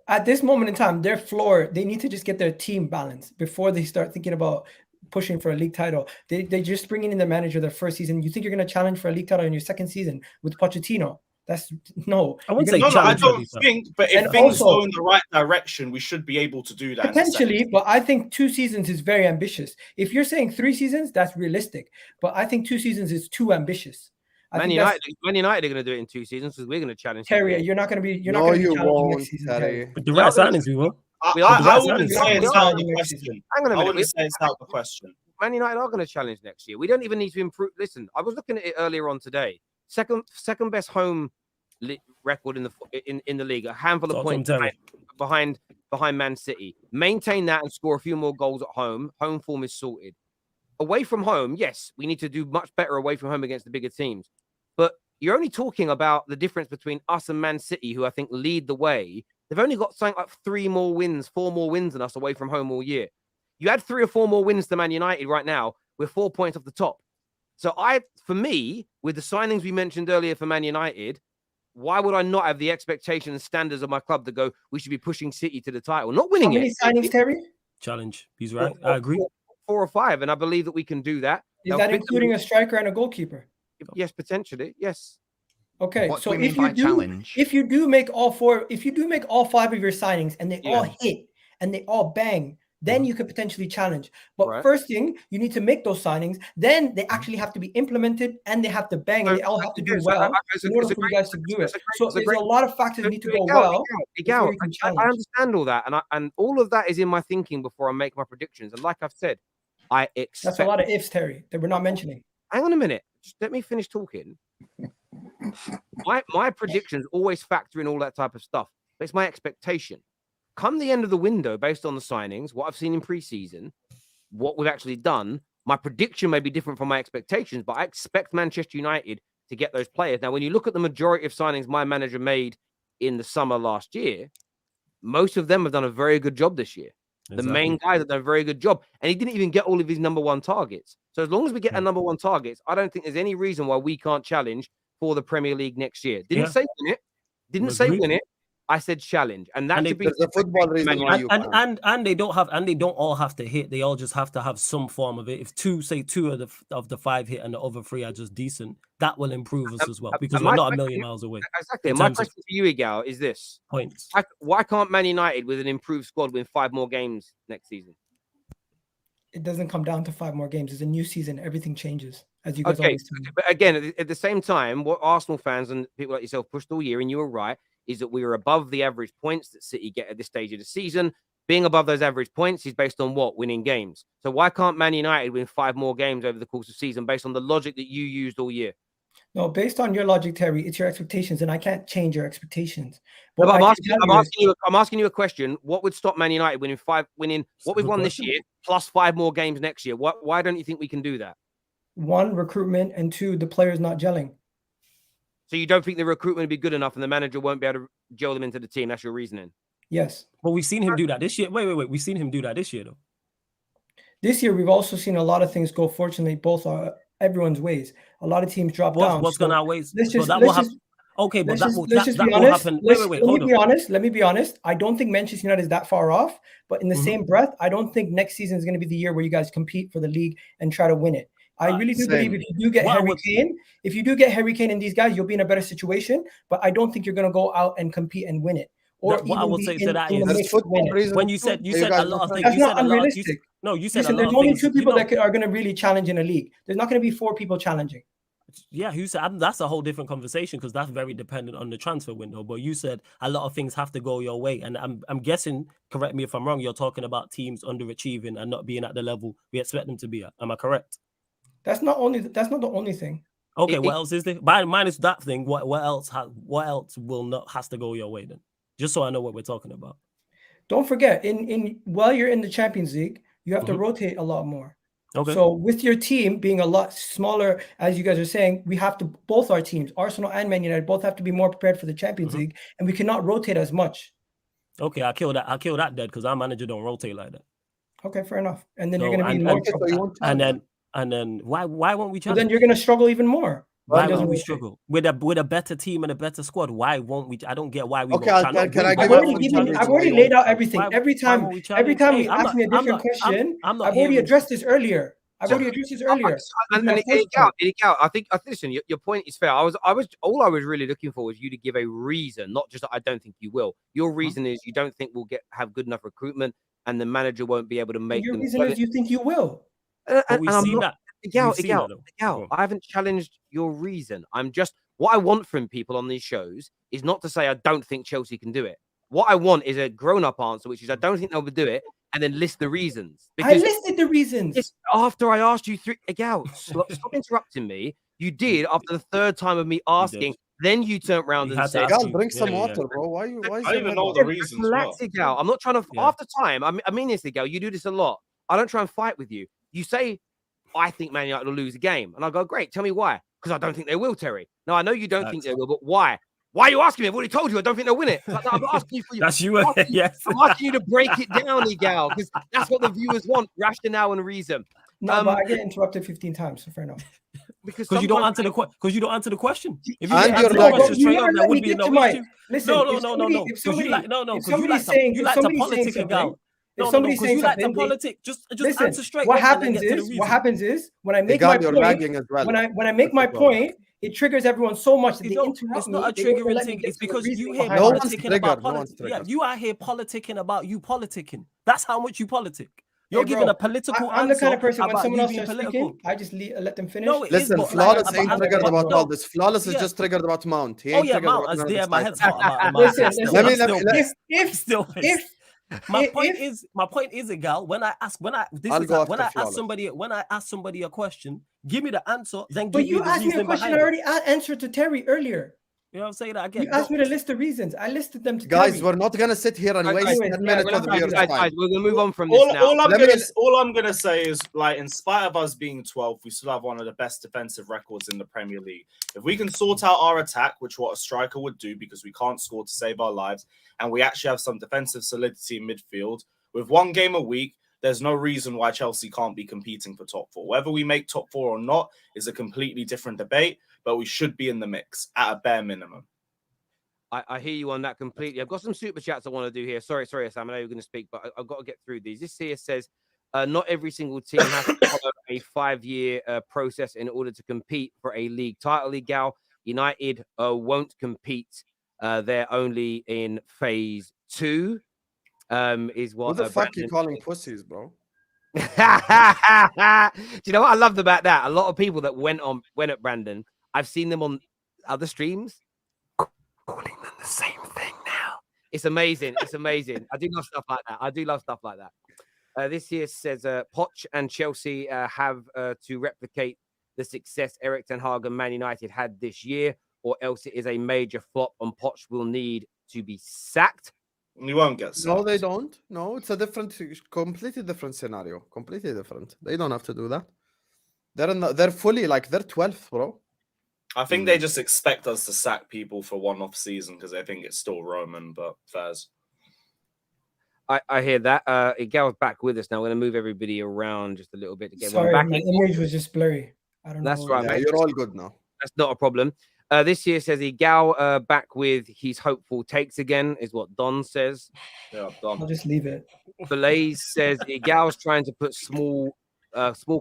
At this moment in time, their floor, they need to just get their team balanced before they start thinking about pushing for a league title. They just bringing in the manager their first season. You think you're going to challenge for a league title in your second season with Pochettino? That's no. I wouldn't say no, I don't anything. think, but if things go in the right direction, we should be able to do that. Potentially, but I think 2 seasons is very ambitious. If you're saying 3 seasons, that's realistic. But I think 2 seasons is too ambitious. Man United are going to do it in 2 seasons because we're going to challenge. Terry, you're not going to be. You're not going to be challenging next season, Terry. But the right signings, we will. I wouldn't say it's out of the question. Hang on a minute. I wouldn't say it's out of the question. Man United are going to challenge next year. We don't even need to improve. Listen, I was looking at it earlier on today. Second best home record in the league. A handful of points behind Man City. Maintain that and score a few more goals at home. Home form is sorted. Away from home, yes, we need to do much better away from home against the bigger teams. But you're only talking about the difference between us and Man City, who I think lead the way. They've only got something like 4 more wins than us away from home all year. You add 3 or 4 more wins to Man United right now, we're 4 points off the top. So for me, with the signings we mentioned earlier for Man United, why would I not have the expectation and standards of my club to go, we should be pushing City to the title, not winning it. How many signings, Terry? Challenge. He's right. I agree. 4 or 5, and I believe that we can do that. Is that including a striker and a goalkeeper? Yes, potentially. Yes. Okay, What so do we mean by challenge? if you do make all 5 of your signings and they all hit and they all bang, then you could potentially challenge. But first thing, you need to make those signings. Then they actually have to be implemented and they have to bang and they all have to do well in order for you guys to do it. So there's a lot of factors that need to go well before you can challenge. I understand all that, and all of that is in my thinking before I make my predictions. And like I've said, I expect that's a lot of ifs, Terry, that we're not mentioning. Hang on a minute. Just let me finish talking. My predictions always factor in all that type of stuff. But it's my expectation. Come the end of the window, based on the signings, what I've seen in preseason, what we've actually done, my prediction may be different from my expectations, but I expect Manchester United to get those players. Now, when you look at the majority of signings my manager made in the summer last year, most of them have done a very good job this year. Exactly. The main guys have done a very good job. And he didn't even get all of his number one targets. So as long as we get a number one targets, I don't think there's any reason why we can't challenge for the Premier League next year. Didn't say win it. Didn't say win it. I said challenge, and that should be the football reason why you and they don't all have to hit. They all just have to have some form of it. If two of the 5 hit and the other 3 are just decent, that will improve us as well, because we're not a million miles away. Exactly. My question to you, Igal, is this: points. Why can't Man United, with an improved squad, win 5 more games next season? It doesn't come down to 5 more games. It's a new season. Everything changes, as you guys always tell me. But again, at the same time, what Arsenal fans and people like yourself pushed all year, and you were right, is that we were above the average points that City get at this stage of the season. Being above those average points is based on what? Winning games. So why can't Man United win 5 more games over the course of the season based on the logic that you used all year? No, based on your logic, Terry, it's your expectations, and I can't change your expectations. But I'm asking you a question. What would stop Man United winning what we've won this year plus 5 more games next year? Why don't you think we can do that? 1, recruitment, and 2, the players not gelling. So you don't think the recruitment will be good enough and the manager won't be able to gel them into the team? That's your reasoning? Yes. But we've seen him do that this year. Wait. We've seen him do that this year, though. This year, we've also seen a lot of things go, fortunately, both are everyone's ways. A lot of teams drop down. What's going our ways? Let's just Let me be honest. I don't think Manchester United is that far off. But in the same breath, I don't think next season is going to be the year where you guys compete for the league and try to win it. I really do believe if you do get Harry Kane and these guys, you'll be in a better situation. But I don't think you're going to go out and compete and win it. Or what I will say to that is, when you said a lot of things, that's not unrealistic. You said there's only 2 people that are going to really challenge in a league. There's not going to be 4 people challenging. Yeah, who said that's a whole different conversation, because that's very dependent on the transfer window. But you said a lot of things have to go your way, and I'm guessing, correct me if I'm wrong, you're talking about teams underachieving and not being at the level we expect them to be at. Am I correct? That's not the only thing. Okay, what else is there? Minus that thing, what else has to go your way then? Just so I know what we're talking about. Don't forget, while you're in the Champions League, you have to rotate a lot more. Okay. So with your team being a lot smaller, as you guys are saying, we have to, both our teams, Arsenal and Man United, both have to be more prepared for the Champions League, and we cannot rotate as much. Okay, I'll kill that dead, because our manager don't rotate like that. Okay, fair enough. And then you're going to be more trouble. And then why won't we challenge? Then you're going to struggle even more. Why won't we struggle with a better team and a better squad? Why won't we? I don't get why we. Okay, I've already laid out everything. Every time you ask me a different question, I've already addressed this earlier. I think listen, your point is fair. All I was really looking for was you to give a reason, not just that I don't think you will. Your reason is you don't think we'll have good enough recruitment, and the manager won't be able to make. Your reason is you think you will. We've seen that. I haven't challenged your reason. What I want from people on these shows is not to say I don't think Chelsea can do it. What I want is a grown-up answer, which is I don't think they'll do it, and then list the reasons. I listed the reasons. After I asked you 3, stop interrupting me. You did after the 3rd time of me asking. Then you turned around and said, "Drink some water, bro. Why I even know the reasons. Relax, Gal. I'm not trying to. After time, I mean this, Gal. You do this a lot. I don't try and fight with you. You say, I think Man United will lose a game. And I go, great, tell me why. Because I don't think they will, Terry. No, I know you don't think they will, but why? Why are you asking me? I've already told you I don't think they'll win it. I'm not asking you for That's you. Yes. I'm asking you to break it down, Igal, because that's what the viewers want, rationale and reason. No, but I get interrupted 15 times, so fair enough. Because you don't answer the question. If you answer the question straight up, there would be no issue. Listen, no. Because you like to politic, Igal. If somebody's saying something, just answer straight. What happens is when I make my point, when I make my point, it triggers everyone so much that they No, interrupt it's not a me. They won't triggering let me thing. get It's to the because you reasoning hear behind No it. one's politicking about triggered, no one's politics. Yeah, triggered. you out here politicking about you politicking. That's how much you politic. You're Hey, giving bro, a political I'm the kind of answer person when about someone you else being starts political. speaking, I just let them finish. No, it is, Listen, but Flawless like, ain't but- triggered but about no. all this. Flawless is Yeah. just triggered about Mount. He Oh ain't yeah, triggered Mount. about As none of there, this my type head's of hot about the Mount. Listen, I'm still- listen. Let me- I'm still let- pissed. if I'm still pissed. My point is, Gal, when I I'll go after ask Flawless. somebody a question, give me the answer, then But give me you the asked me a reason question I behind it. already answered to Terry earlier. You know what I'm saying? That again. You asked me to list the reasons. I listed them to Guys, Terry. we're not gonna sit here and Guys, waste anyways, 10 yeah, minutes of guys, viewers' Guys, time. we're gonna move on from this now. All Let me- I'm gonna say is, like, in spite of us being 12th, we still have one of the best defensive records in the Premier League. If we can sort out our attack, which what a striker would do because we can't score to save our lives, and we actually have some defensive solidity in midfield, with one game a week, there's no reason why Chelsea can't be competing for top four. Whether we make top four or not is a completely different debate, but we should be in the mix at a bare minimum. I hear you on that completely. I've got some super chats I want to do here. Sorry, Sam. I know you're going to speak, but I've got to get through these. This here says, not every single team has to follow a 5-year process in order to compete for a league title. Gal, United won't compete. They're only in phase 2. Is what? Who the fuck you Brandon calling pussies, bro? Do you know what I loved about that? A lot of people that went at Brandon, I've seen them on other streams calling them the same thing now. It's amazing. It's amazing. I do love stuff like that. This here says Poch and Chelsea have to replicate the success Eric Ten Hag and Man United had this year, or else it is a major flop and Poch will need to be sacked. You won't get sacked. No, they don't. No, it's a completely different scenario. Completely different. They don't have to do that. They're fully like they're 12th, bro. I think they just expect us to sack people for one off season because they think it's still Roman, but fairs. I hear that. Gal's back with us now. We're going to move everybody around just a little bit to get Sorry, one back. my image was just blurry. I don't know. That's right, Yeah, mate. you're all good now. That's not a problem. This year says Gal back with his hopeful takes again, is what Don says. Yeah, I'll done. just leave it. Blaze says Gal's trying to put small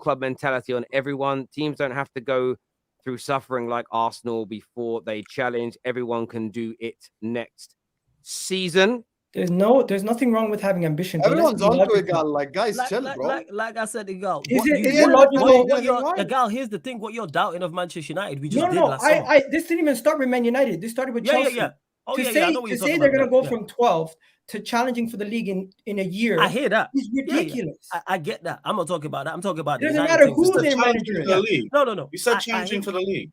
club mentality on everyone. Teams don't have to go through suffering like Arsenal before they challenge. Everyone can do it next season. There's nothing wrong with having ambition. but let's Everyone's be on to logical. it, gal. Like, guys, chill, bro. Like I said, Gal. Is it logical? Gal, here's the thing. What you're doubting of Manchester United, we just did No. last summer. This didn't even start with Man United. This started with Chelsea. Yeah. Oh, to yeah, say, I know what to you're say talking they're about going to now. go from 12th to challenging for the league in a year. I hear that. It's ridiculous. I get that. I'm not talking about that. I'm talking about It the doesn't United matter thing. who You said their challenging manager for the is. league. No. You said I challenging hear for the league.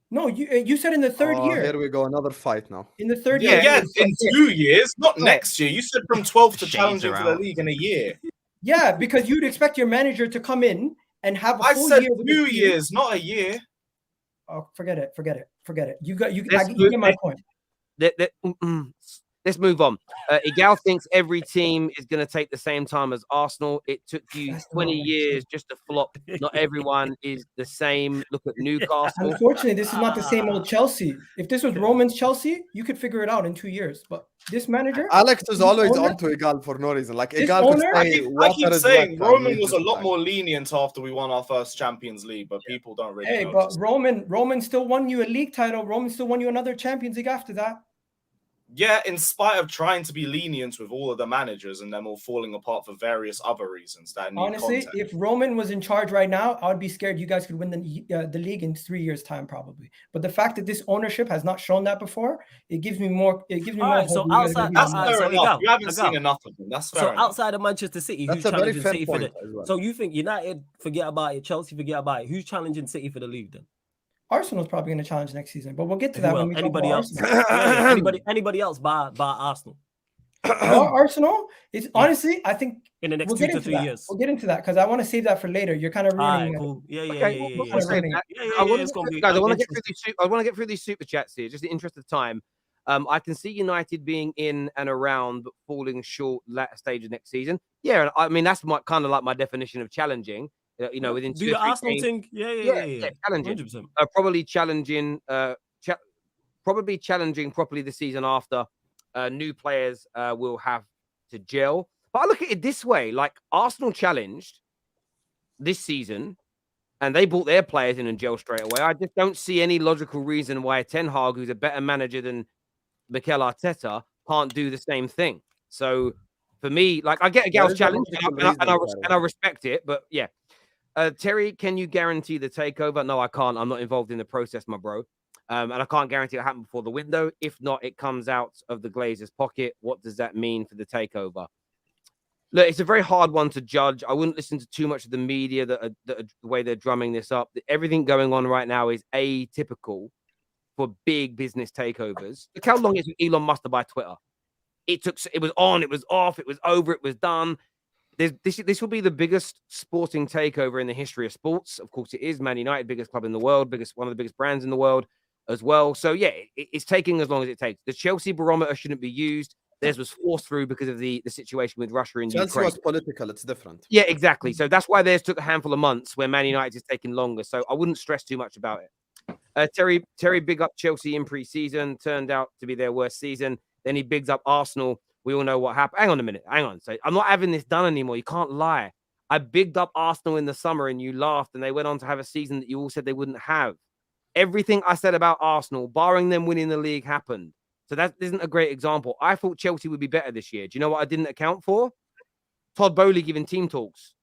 No, you said in the third year. Here we go. Another fight now. In the third year. Yeah, in 2 years, not next year. You said from 12th to Shades challenging are for the out. league in a year. Yeah, because you'd expect your manager to come in and have a I full said year with the 2 team. years, not a year. Oh, forget it. You Let's get my point. Let's move on. Gal thinks every team is going to take the same time as Arsenal. It took you That's 20 not years just to flop. Not everyone is the same. Look at Newcastle. Unfortunately, this is not the same old Chelsea. If this was Roman's Chelsea, you could figure it out in 2 years. But this manager, Alex is always owner- on to Egal for no reason. Like, this Egal could owner- say, I keep saying wet, Roman and was he's a lot just more lenient after we won our first Champions League, but people don't really hey, know. but Roman still won you a league title. Roman still won you another Champions League after that. Yeah, in spite of trying to be lenient with all of the managers and them all falling apart for various other reasons that need Honestly, context. if Roman was in charge right now, I would be scared you guys could win the league in 3 years' time, probably. But the fact that this ownership has not shown that before, it gives me more. It gives me All more. right, so hope you guys are outside- gonna That's be outside- more. fair so enough. Egal, You haven't Egal. seen enough of them. That's fair So enough. outside of Manchester City, That's who's a very challenging fair City for point the? as well. So you think United forget about it, Chelsea forget about it? Who's challenging City for the league then? Arsenal's probably going to challenge next season, but we'll get to Who that when else? we talk Anybody about else? Arsenal. Anybody else bar Arsenal Arsenal, it's honestly, I think in the next we'll 2 get to into 3 that. years? We'll get into that because I want to save that for later. You're kind of All ruining right, it. cool. Yeah. Okay, we'll we'll save that. I want to get through I want to get through these super chats here, just in the interest of time. I can see United being in and around, but falling short latter stage of next season. Yeah, I mean that's kind of like my definition of challenging. You know, within 2 do or the 3 Arsenal games. thing? Yeah. Challenging. 100%. Probably challenging. Probably challenging properly the season after. New players will have to gel. But I look at it this way: like Arsenal challenged this season, and they brought their players in and gel straight away. I just don't see any logical reason why Ten Hag, who's a better manager than Mikel Arteta, can't do the same thing. So for me, like, I get a Gal's challenge and I respect it, but yeah. Terry, can you guarantee the takeover? No, I can't. I'm not involved in the process, my bro. And I can't guarantee it'll happen before the window. If not, it comes out of the Glazers' pocket. What does that mean for the takeover? Look, it's a very hard one to judge. I wouldn't listen to too much of the media the way they're drumming this up. Everything going on right now is atypical for big business takeovers. Look how long it took Elon Musk to buy Twitter. It was on, it was off, it was over, it was done. This will be the biggest sporting takeover in the history of sports. Of course, it is. Man United, biggest club in the world, one of the biggest brands in the world as well. So yeah, it's taking as long as it takes. The Chelsea barometer shouldn't be used. Theirs was forced through because of the situation with Russia and Chelsea Ukraine. was political. It's different. Yeah, exactly. So that's why theirs took a handful of months, where Man United is taking longer. So I wouldn't stress too much about it. Terry, big up Chelsea in pre-season. Turned out to be their worst season. Then he bigs up Arsenal. We all know what happened. Hang on a minute. Hang on. So I'm not having this done anymore. You can't lie. I bigged up Arsenal in the summer and you laughed, and they went on to have a season that you all said they wouldn't have. Everything I said about Arsenal, barring them winning the league, happened. So that isn't a great example. I thought Chelsea would be better this year. Do you know what I didn't account for? Todd Bowley giving team talks.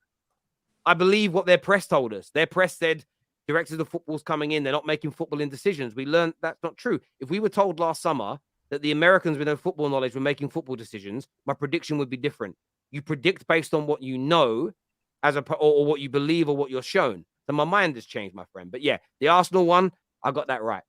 I believe what their press told us. Their press said directors of football's coming in. They're not making footballing decisions. We learned that's not true. If we were told last summer that the Americans with no football knowledge were making football decisions, my prediction would be different. You predict based on what you know or what you believe or what you're shown. So my mind has changed, my friend. But yeah, the Arsenal one, I got that right.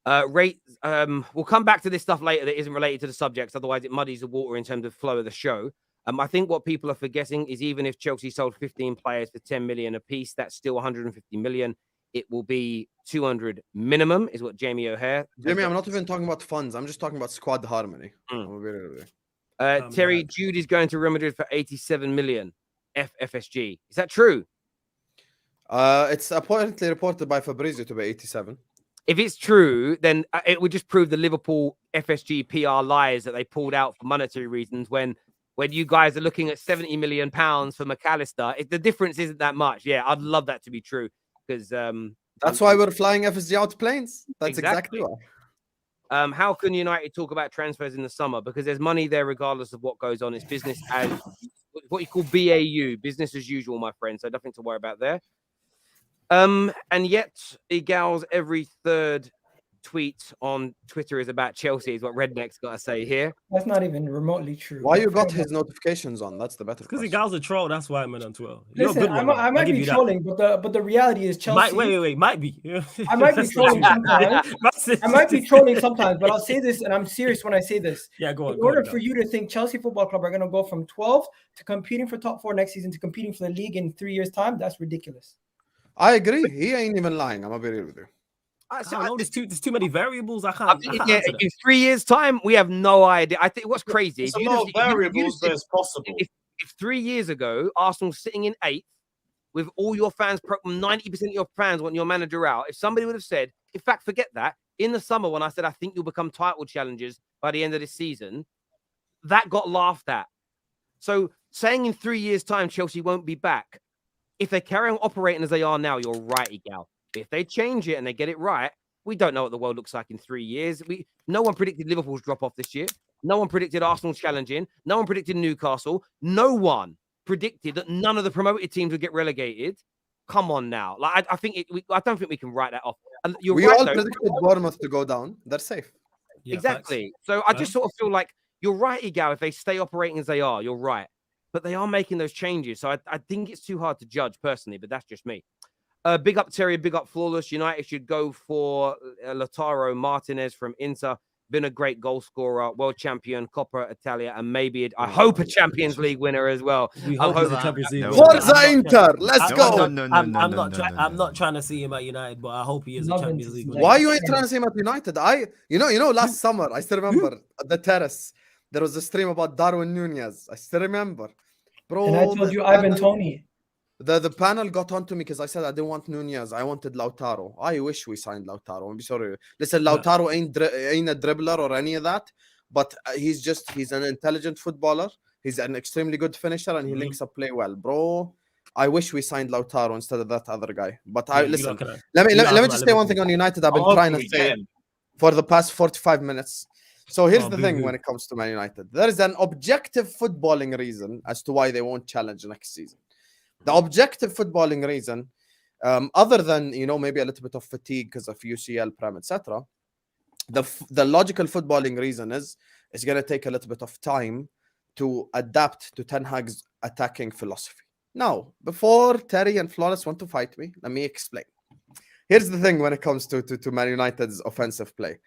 We'll come back to this stuff later that isn't related to the subjects. Otherwise, it muddies the water in terms of flow of the show. I think what people are forgetting is even if Chelsea sold 15 players for 10 million a piece, that's still 150 million. It will be 200 minimum, is what Jamie O'Hare. Jamie, I'm not even talking about funds. I'm just talking about squad harmony. Terry, Jude is going to Real Madrid for 87 million FSG. Is that true? It's apparently reported by Fabrizio to be 87. If it's true, then it would just prove the Liverpool FSG PR lies that they pulled out for monetary reasons when you guys are looking at 70 million pounds for McAllister. The difference isn't that much. Yeah, I'd love that to be true because that's why we're flying FSG out planes. That's exactly why. How can United talk about transfers in the summer? Because there's money there regardless of what goes on. It's business as what you call BAU, business as usual, my friend. So nothing to worry about there. And yet, Egal's every third tweet on Twitter is about Chelsea, is what Redneck's got to say here. That's not even remotely true. Why you got his notifications on? That's the better. Because Egal's a troll. That's why I'm on Twitter. Listen, I might be trolling, but the reality is Chelsea. Wait, might be. I might be trolling sometimes. I might be trolling sometimes, but I'll say this, and I'm serious when I say this. Yeah, go on. In order for you to think Chelsea Football Club are going to go from 12 to competing for top 4 next season to competing for the league in 3 years' time, that's ridiculous. I agree. He ain't even lying. I'm gonna be real with you. There's too many variables. I can't in 3 years' time, we have no idea. I think what's crazy. There's a lot of variables that's possible. If 3 years ago, Arsenal's sitting in 8th with all your fans, 90% of your fans want your manager out. If somebody would have said, in fact, forget that. In the summer, when I said I think you'll become title challengers by the end of this season, that got laughed at. So saying in 3 years' time Chelsea won't be back. If they carry on operating as they are now, you're right, Egal. If they change it and they get it right, we don't know what the world looks like in 3 years. No one predicted Liverpool's drop off this year. No one predicted Arsenal challenging. No one predicted Newcastle. No one predicted that none of the promoted teams would get relegated. Come on now. Like I don't think we can write that off. And we all predicted Bournemouth to go down. They're safe. Yeah, exactly. Facts. So I just sort of feel like you're right, Egal. If they stay operating as they are, you're right. But they are making those changes. So I think it's too hard to judge personally, but that's just me. Big up Terry, big up Flawless. United should go for Lautaro Martinez from Inter. Been a great goal scorer, world champion, Coppa Italia, and maybe I hope a Champions League winner as well. I hope the Champions League. Forza Inter, let's go. I'm not trying to see him at United, but I hope he is a Champions League winner. Why you ain't trying to see him at United? You know, last summer I still remember at the Terrace. There was a stream about Darwin Nunez. I still remember. Bro, and I told you Ivan Toney. The panel got on to me because I said I didn't want Nunez. I wanted Lautaro. I wish we signed Lautaro. I'm sorry. Listen, Lautaro ain't a dribbler or any of that, but he's an intelligent footballer. He's an extremely good finisher and he links up play well. Bro, I wish we signed Lautaro instead of that other guy. But listen, let let me just say one thing on United. I've been trying to say for the past 45 minutes. So here's the thing when it comes to Man United. There is an objective footballing reason as to why they won't challenge next season. The objective footballing reason, other than, maybe a little bit of fatigue because of UCL, Prem, etc., the logical footballing reason is it's going to take a little bit of time to adapt to Ten Hag's attacking philosophy. Now, before Terry and Flores want to fight me, let me explain. Here's the thing when it comes to Man United's offensive play.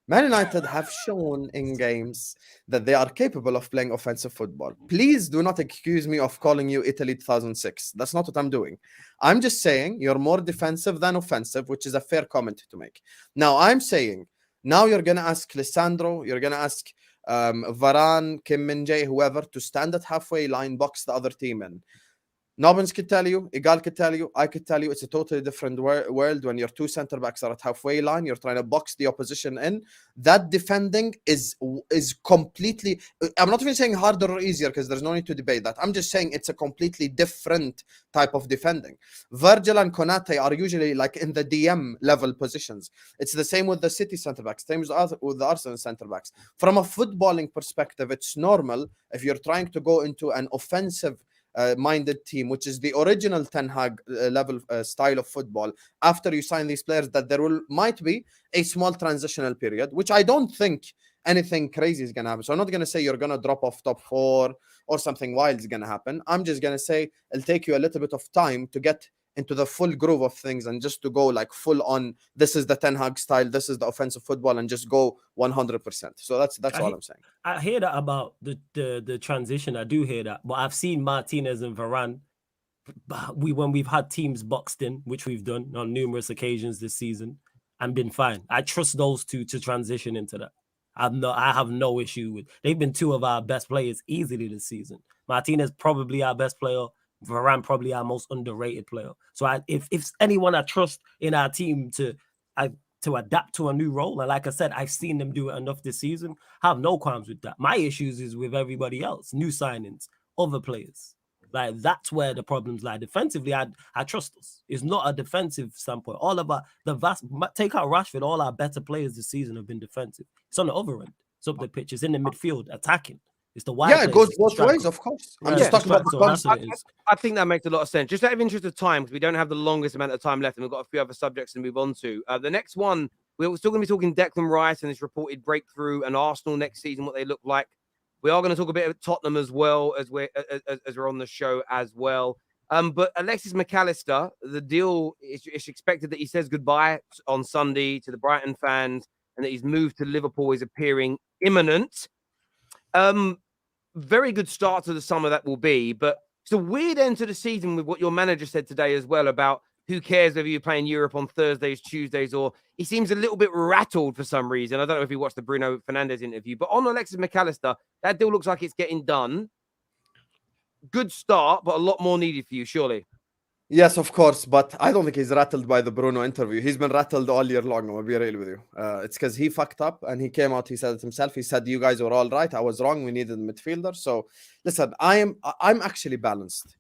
Man United have shown in games that they are capable of playing offensive football. Please do not accuse me of calling you Italy 2006. That's not what I'm doing. I'm just saying you're more defensive than offensive, which is a fair comment to make. Now, I'm saying, now you're going to ask Lisandro, you're going to ask Varane, Kim Min-jae, whoever, to stand at halfway line, box the other team in. Nobbins could tell you, Igal could tell you, I could tell you, it's a totally different world when your two center backs are at halfway line. You're trying to box the opposition in. That defending is completely. I'm not even saying harder or easier because there's no need to debate that. I'm just saying it's a completely different type of defending. Virgil and Konate are usually like in the DM level positions. It's the same with the City center backs, same with the Arsenal center backs. From a footballing perspective, it's normal if you're trying to go into an offensive minded team, which is the original Ten Hag level style of football. After you sign these players, that there might be a small transitional period, which I don't think anything crazy is going to happen. So I'm not going to say you're going to drop off top 4 or something wild is going to happen. I'm just going to say it'll take you a little bit of time to get into the full groove of things and just to go like full on. This is the Ten Hag style. This is the offensive football, and just go 100%. So that's all I'm saying. I hear that about the transition. I do hear that, but I've seen Martinez and Varane. When we've had teams boxed in, which we've done on numerous occasions this season, and been fine. I trust those two to transition into that. I have no issue with. They've been two of our best players easily this season. Martinez probably our best player. Varane probably our most underrated player. So if anyone I trust in our team to adapt to a new role, and like I said, I've seen them do it enough this season. I have no qualms with that. My issues is with everybody else, new signings, other players. Like that's where the problems lie. Defensively, I trust us. It's not a defensive standpoint. All of our take out Rashford, all our better players this season have been defensive. It's on the other end. It's up the pitch. It's in the midfield attacking. It's the wide. Yeah, it goes both ways, of course. I'm just talking about the I think that makes a lot of sense. Just out of interest of time, because we don't have the longest amount of time left, and we've got a few other subjects to move on to. The next one, we're still going to be talking Declan Rice and his reported breakthrough, and Arsenal next season, what they look like. We are going to talk a bit of Tottenham as well as we're on the show as well. But Alexis McAllister, the deal is expected that he says goodbye on Sunday to the Brighton fans, and that his move to Liverpool is appearing imminent. Very good start to the summer that will be, but it's a weird end to the season with what your manager said today as well about who cares whether you're playing Europe on Thursdays, Tuesdays, or he seems a little bit rattled for some reason. I don't know if you watched the Bruno Fernandes interview, but on Alexis McAllister, that deal looks like it's getting done. Good start, but a lot more needed for you, surely. Yes, of course, but I don't think he's rattled by the Bruno interview. He's been rattled all year long, I'm going to be real with you. It's because he fucked up and he came out, he said it himself. He said, you guys were all right. I was wrong. We needed a midfielder. So listen, I'm actually balanced.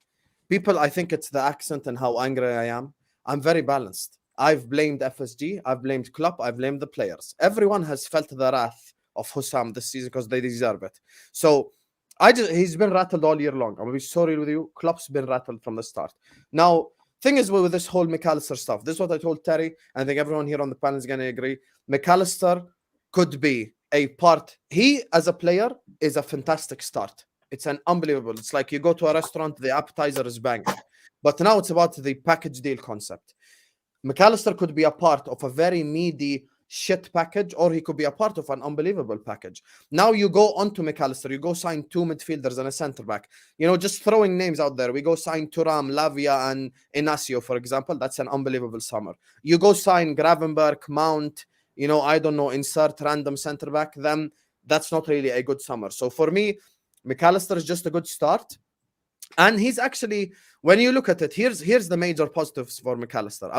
People, I think it's the accent and how angry I am. I'm very balanced. I've blamed FSG. I've blamed Klopp. I've blamed the players. Everyone has felt the wrath of Husam this season because they deserve it. So he's been rattled all year long. I'm going to be sorry with you. Klopp's been rattled from the start. Now, thing is with this whole McAllister stuff, this is what I told Terry. I think everyone here on the panel is going to agree. McAllister could be a part. He, as a player, is a fantastic start. It's an unbelievable. It's like you go to a restaurant, the appetizer is banging. But now it's about the package deal concept. McAllister could be a part of a very meaty shit package, or he could be a part of an unbelievable package. Now you go on to McAllister, you go sign 2 midfielders and a centre back. You know, just throwing names out there. We go sign Thuram, Lavia, and Inacio, for example. That's an unbelievable summer. You go sign Gravenberg, Mount, you know, I don't know, insert random centre back. Then that's not really a good summer. So for me, McAllister is just a good start. And he's actually, when you look at it, here's the major positives for McAllister.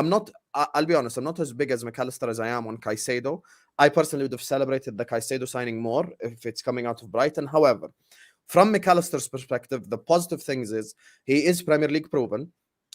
I'll be honest, I'm not as big as McAllister as I am on Caicedo. I personally would have celebrated the Caicedo signing more if it's coming out of Brighton. However, from McAllister's perspective, the positive things is he is Premier League proven.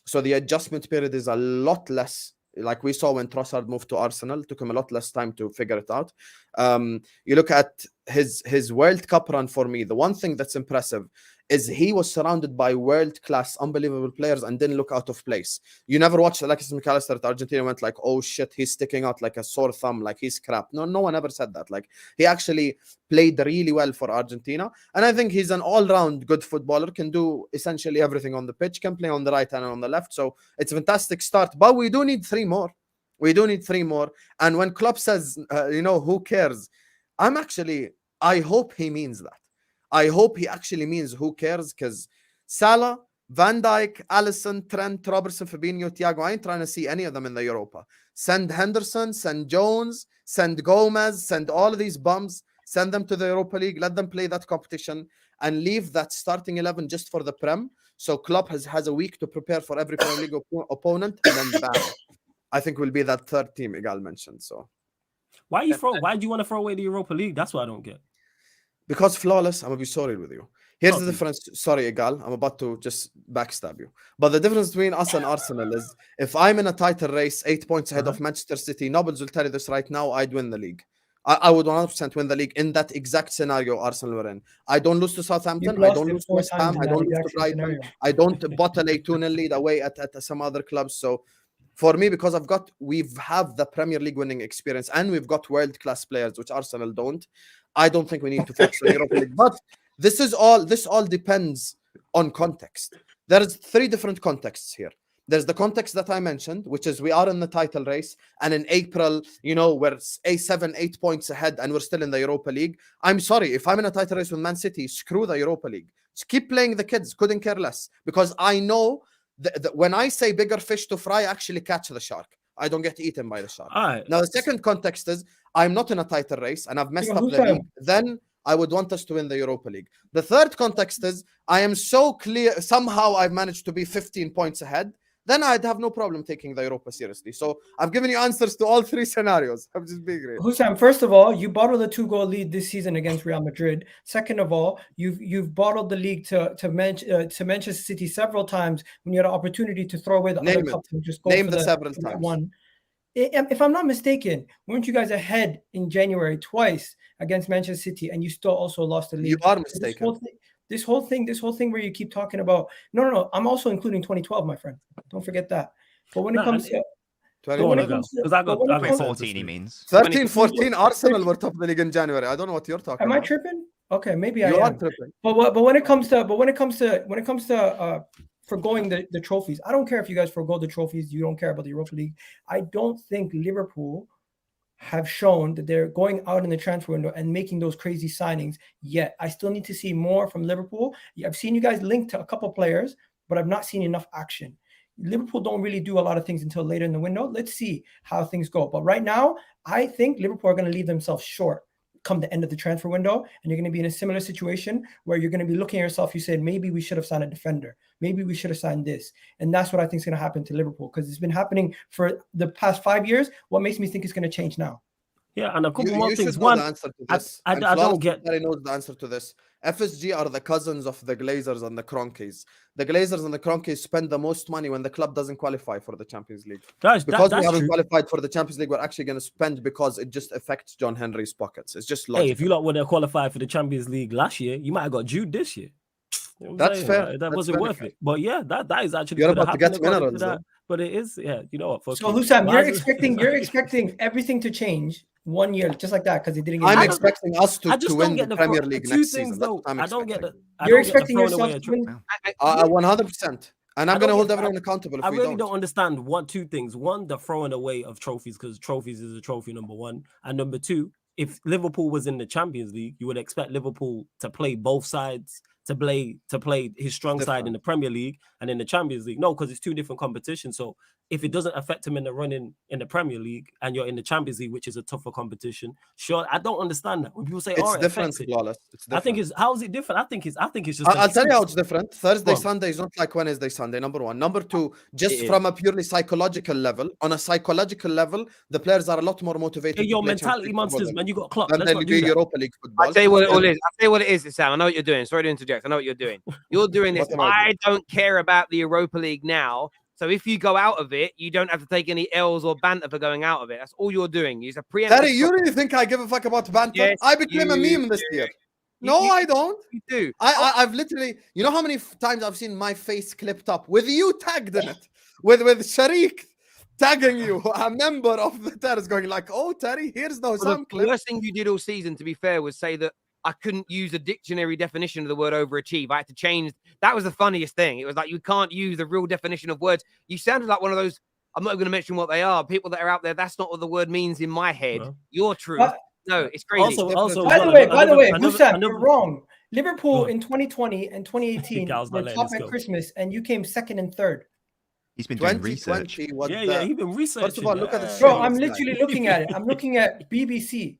So the adjustment period is a lot less. Like we saw when Trossard moved to Arsenal, it took him a lot less time to figure it out. You look at his World Cup run for me. The one thing that's impressive is he was surrounded by world-class, unbelievable players and didn't look out of place. You never watched Alexis McAllister at Argentina and went like, oh shit, he's sticking out like a sore thumb, like he's crap. No one ever said that. Like he actually played really well for Argentina. And I think he's an all-round good footballer, can do essentially everything on the pitch, can play on the right and on the left. So it's a fantastic start. But we do need 3 more. We do need 3 more. And when Klopp says, who cares? I hope he means that. I hope he actually means who cares, because Salah, Van Dijk, Alisson, Trent, Robertson, Fabinho, Thiago, I ain't trying to see any of them in the Europa. Send Henderson, send Jones, send Gomez, send all of these bums, send them to the Europa League, let them play that competition, and leave that starting 11 just for the Prem. So Klopp has a week to prepare for every Premier League opponent, and then bam. I think will be that 3rd team Igal mentioned. So why do you want to throw away the Europa League? That's what I don't get. Because flawless, I'm gonna be sorry with you. Here's the difference. Sorry, Igal, I'm about to just backstab you. But the difference between us and Arsenal is if I'm in a title race, 8 points ahead of Manchester City, Nobles will tell you this right now, I'd win the league. I would 100% win the league in that exact scenario Arsenal were in. I don't lose to Southampton. I don't lose to West Ham. I don't lose to Brighton. I don't bottle a 2-0 lead away at some other clubs. So for me, because we have the Premier League winning experience and we've got world-class players, which Arsenal don't, I don't think we need to focus on Europa League. But this all depends on context. There's 3 different contexts here. There's the context that I mentioned, which is we are in the title race, and in April, we're 7-8 points ahead and we're still in the Europa League. I'm sorry, if I'm in a title race with Man City, screw the Europa League. Just keep playing the kids, couldn't care less. Because I know that when I say bigger fish to fry, I actually catch the shark. I don't get eaten by the shark. Now, the second context is I'm not in a title race and I've messed up the league. Then I would want us to win the Europa League. The third context is I am so clear, somehow I've managed to be 15 points ahead. Then I'd have no problem taking the Europa seriously. So I've given you answers to all 3 scenarios. I'm just being real. Husam, first of all, you bottled a 2-goal lead this season against Real Madrid. Second of all, you've bottled the league to Manchester City several times when you had an opportunity to throw away the other cups and just go for the several times. One. If I'm not mistaken, weren't you guys ahead in January twice against Manchester City, and you still also lost the league? You are mistaken. This whole thing where you keep talking about no, I'm also including 2012, my friend. Don't forget that. But when it comes to 14, he means 13-14, Arsenal were top of the league in January. I don't know what you're talking about. Am I tripping? Okay, maybe I am. You are tripping. But when it comes to forgoing the trophies, I don't care if you guys forgo the trophies. You don't care about the Europa League. I don't think Liverpool have shown that they're going out in the transfer window and making those crazy signings yet. I still need to see more from Liverpool. I've seen you guys linked to a couple players, but I've not seen enough action. Liverpool don't really do a lot of things until later in the window. Let's see how things go. But right now, I think Liverpool are going to leave themselves short come the end of the transfer window, and you're going to be in a similar situation where you're going to be looking at yourself. You said, maybe we should have signed a defender. Maybe we should have signed this. And that's what I think is going to happen to Liverpool, because it's been happening for the past 5 years. What makes me think it's going to change now? Yeah, and a couple more things. One, the answer to this. I don't get. Nobody knows the answer to this. FSG are the cousins of the Glazers and the Kroenkes. The Glazers and the Kroenkes spend the most money when the club doesn't qualify for the Champions League. Guys, because we haven't qualified for the Champions League, we're actually going to spend because it just affects John Henry's pockets. It's just logical. Hey, if you lot would have qualified for the Champions League last year, you might have got Jude this year. You know that's fair. That wasn't worth it. But yeah, that is actually. You're about to get minerals, though. But it is, yeah. You know what? So Husam, you're expecting everything to change 1 year, just like that, because they didn't. I'm expecting us to win the Premier League next season. I don't get it. You're expecting yourself to win 100%. And I'm going to hold everyone accountable if we don't. I really don't understand two things. One, the throwing away of trophies, because trophies is a trophy, number one. And number two, if Liverpool was in the Champions League, you would expect Liverpool to play both sides, to play his strong side in the Premier League and in the Champions League. No, because it's two different competitions. So if it doesn't affect him in the running in the Premier League and you're in the Champions League, which is a tougher competition, sure, I don't understand that. When people say, it's different, Flawless. It's different. I think how is it different? I think it's just. I'll tell you how it's different. Thursday, Sunday is not like Wednesday, Sunday. Number one. Number two, just from a purely psychological level. On a psychological level, the players are a lot more motivated. Your mentality monsters, man. You got clock. And then you do Europa League football. I'll tell you what it all is. I'll tell you what it is, Sam. I know what you're doing. Sorry to interject. I know what you're doing. You're doing this. I don't care about the Europa League now So if you go out of it, you don't have to take any L's or banter for going out of it. That's all you're doing. You're a preemptive. Terry, you really think I give a fuck about banter? Yes, I became a you meme this do. year. No, I don't. You do. I've literally, you know how many times I've seen my face clipped up with you tagged in it, with Sharik tagging you, a member of the Terrace, going like, "Oh, Terry, here's no sound The clip." worst thing you did all season, to be fair, was say that I couldn't use a dictionary definition of the word overachieve. I had to change. That was the funniest thing. It was like you can't use the real definition of words. You sounded like one of those. I'm not going to mention what they are. People that are out there. That's not what the word means in my head. Well, Your truth. No, it's crazy. Also, by the way, Husam, you're wrong. Liverpool in 2020 and 2018 were top at Christmas, and you came second and third. He's been doing research. He's been researching. First of all, look at the Bro, I'm literally looking at it. I'm looking at BBC.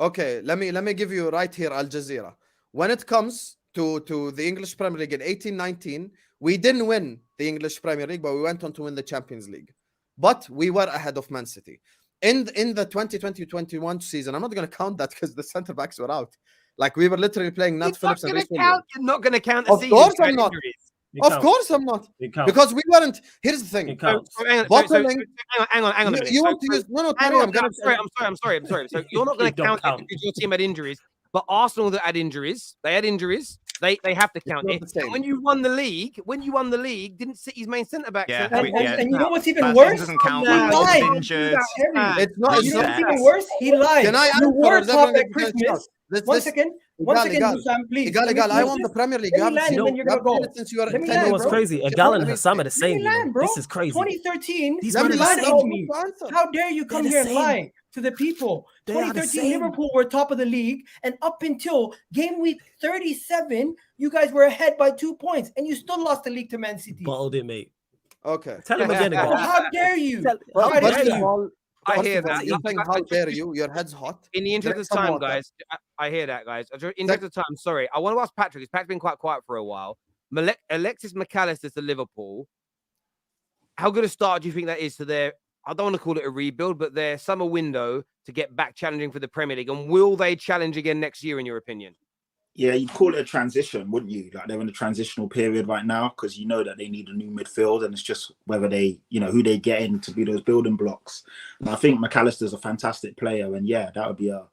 Okay, let me give you right here Al Jazeera. When it comes to the English Premier League in 18-19, we didn't win the English Premier League, but we went on to win the Champions League. But we were ahead of Man City. In the 2020-21 season, I'm not going to count that because the centre backs were out. Like we were literally playing Nat Phillips and Reece Williams. You're not going to count the Of season. course I'm not. Of course I'm not. Because we weren't. Here's the thing. Hang on a minute. You want to use I'm sorry. So you're not going to count it because your team had injuries, but Arsenal that had injuries, they have to count it. And when you won the league, didn't City's main centre back? Yeah, and you know what's even worse? Doesn't count. He lied. It's not. You know what's even worse? He lied. Can I You were answer? top at Christmas. One second, Husam, please. I want the Premier League. You haven't seen it since you were Let me 10 land, You know what's bro. crazy? Egal and Husam are the same. bro. This is crazy. 2013. These Let are me the land. same. How dare you come They're the here and same. lie to the people? They are the 2013 same. Liverpool were top of the league, and up until game week 37, you guys were ahead by 2 points, and you still lost the league to Man City. Bottled it, mate. Okay. Tell him again. Bro, how dare you? How First dare of you? all, I hear that. You're saying, how dare you? Your head's hot. In the interest of Drink some time, water. guys, I hear that, guys. In the interest of time, sorry. I want to ask Patrick, because Patrick's been quite quiet for a while. Alexis McAllister to Liverpool. How good a start do you think that is to their, I don't want to call it a rebuild, but their summer window to get back challenging for the Premier League? And will they challenge again next year, in your opinion? Yeah, you'd call it a transition, wouldn't you? Like they're in a transitional period right now because you know that they need a new midfield, and it's just whether they, who they get in to be those building blocks. And I think McAllister's a fantastic player, and yeah, that would be a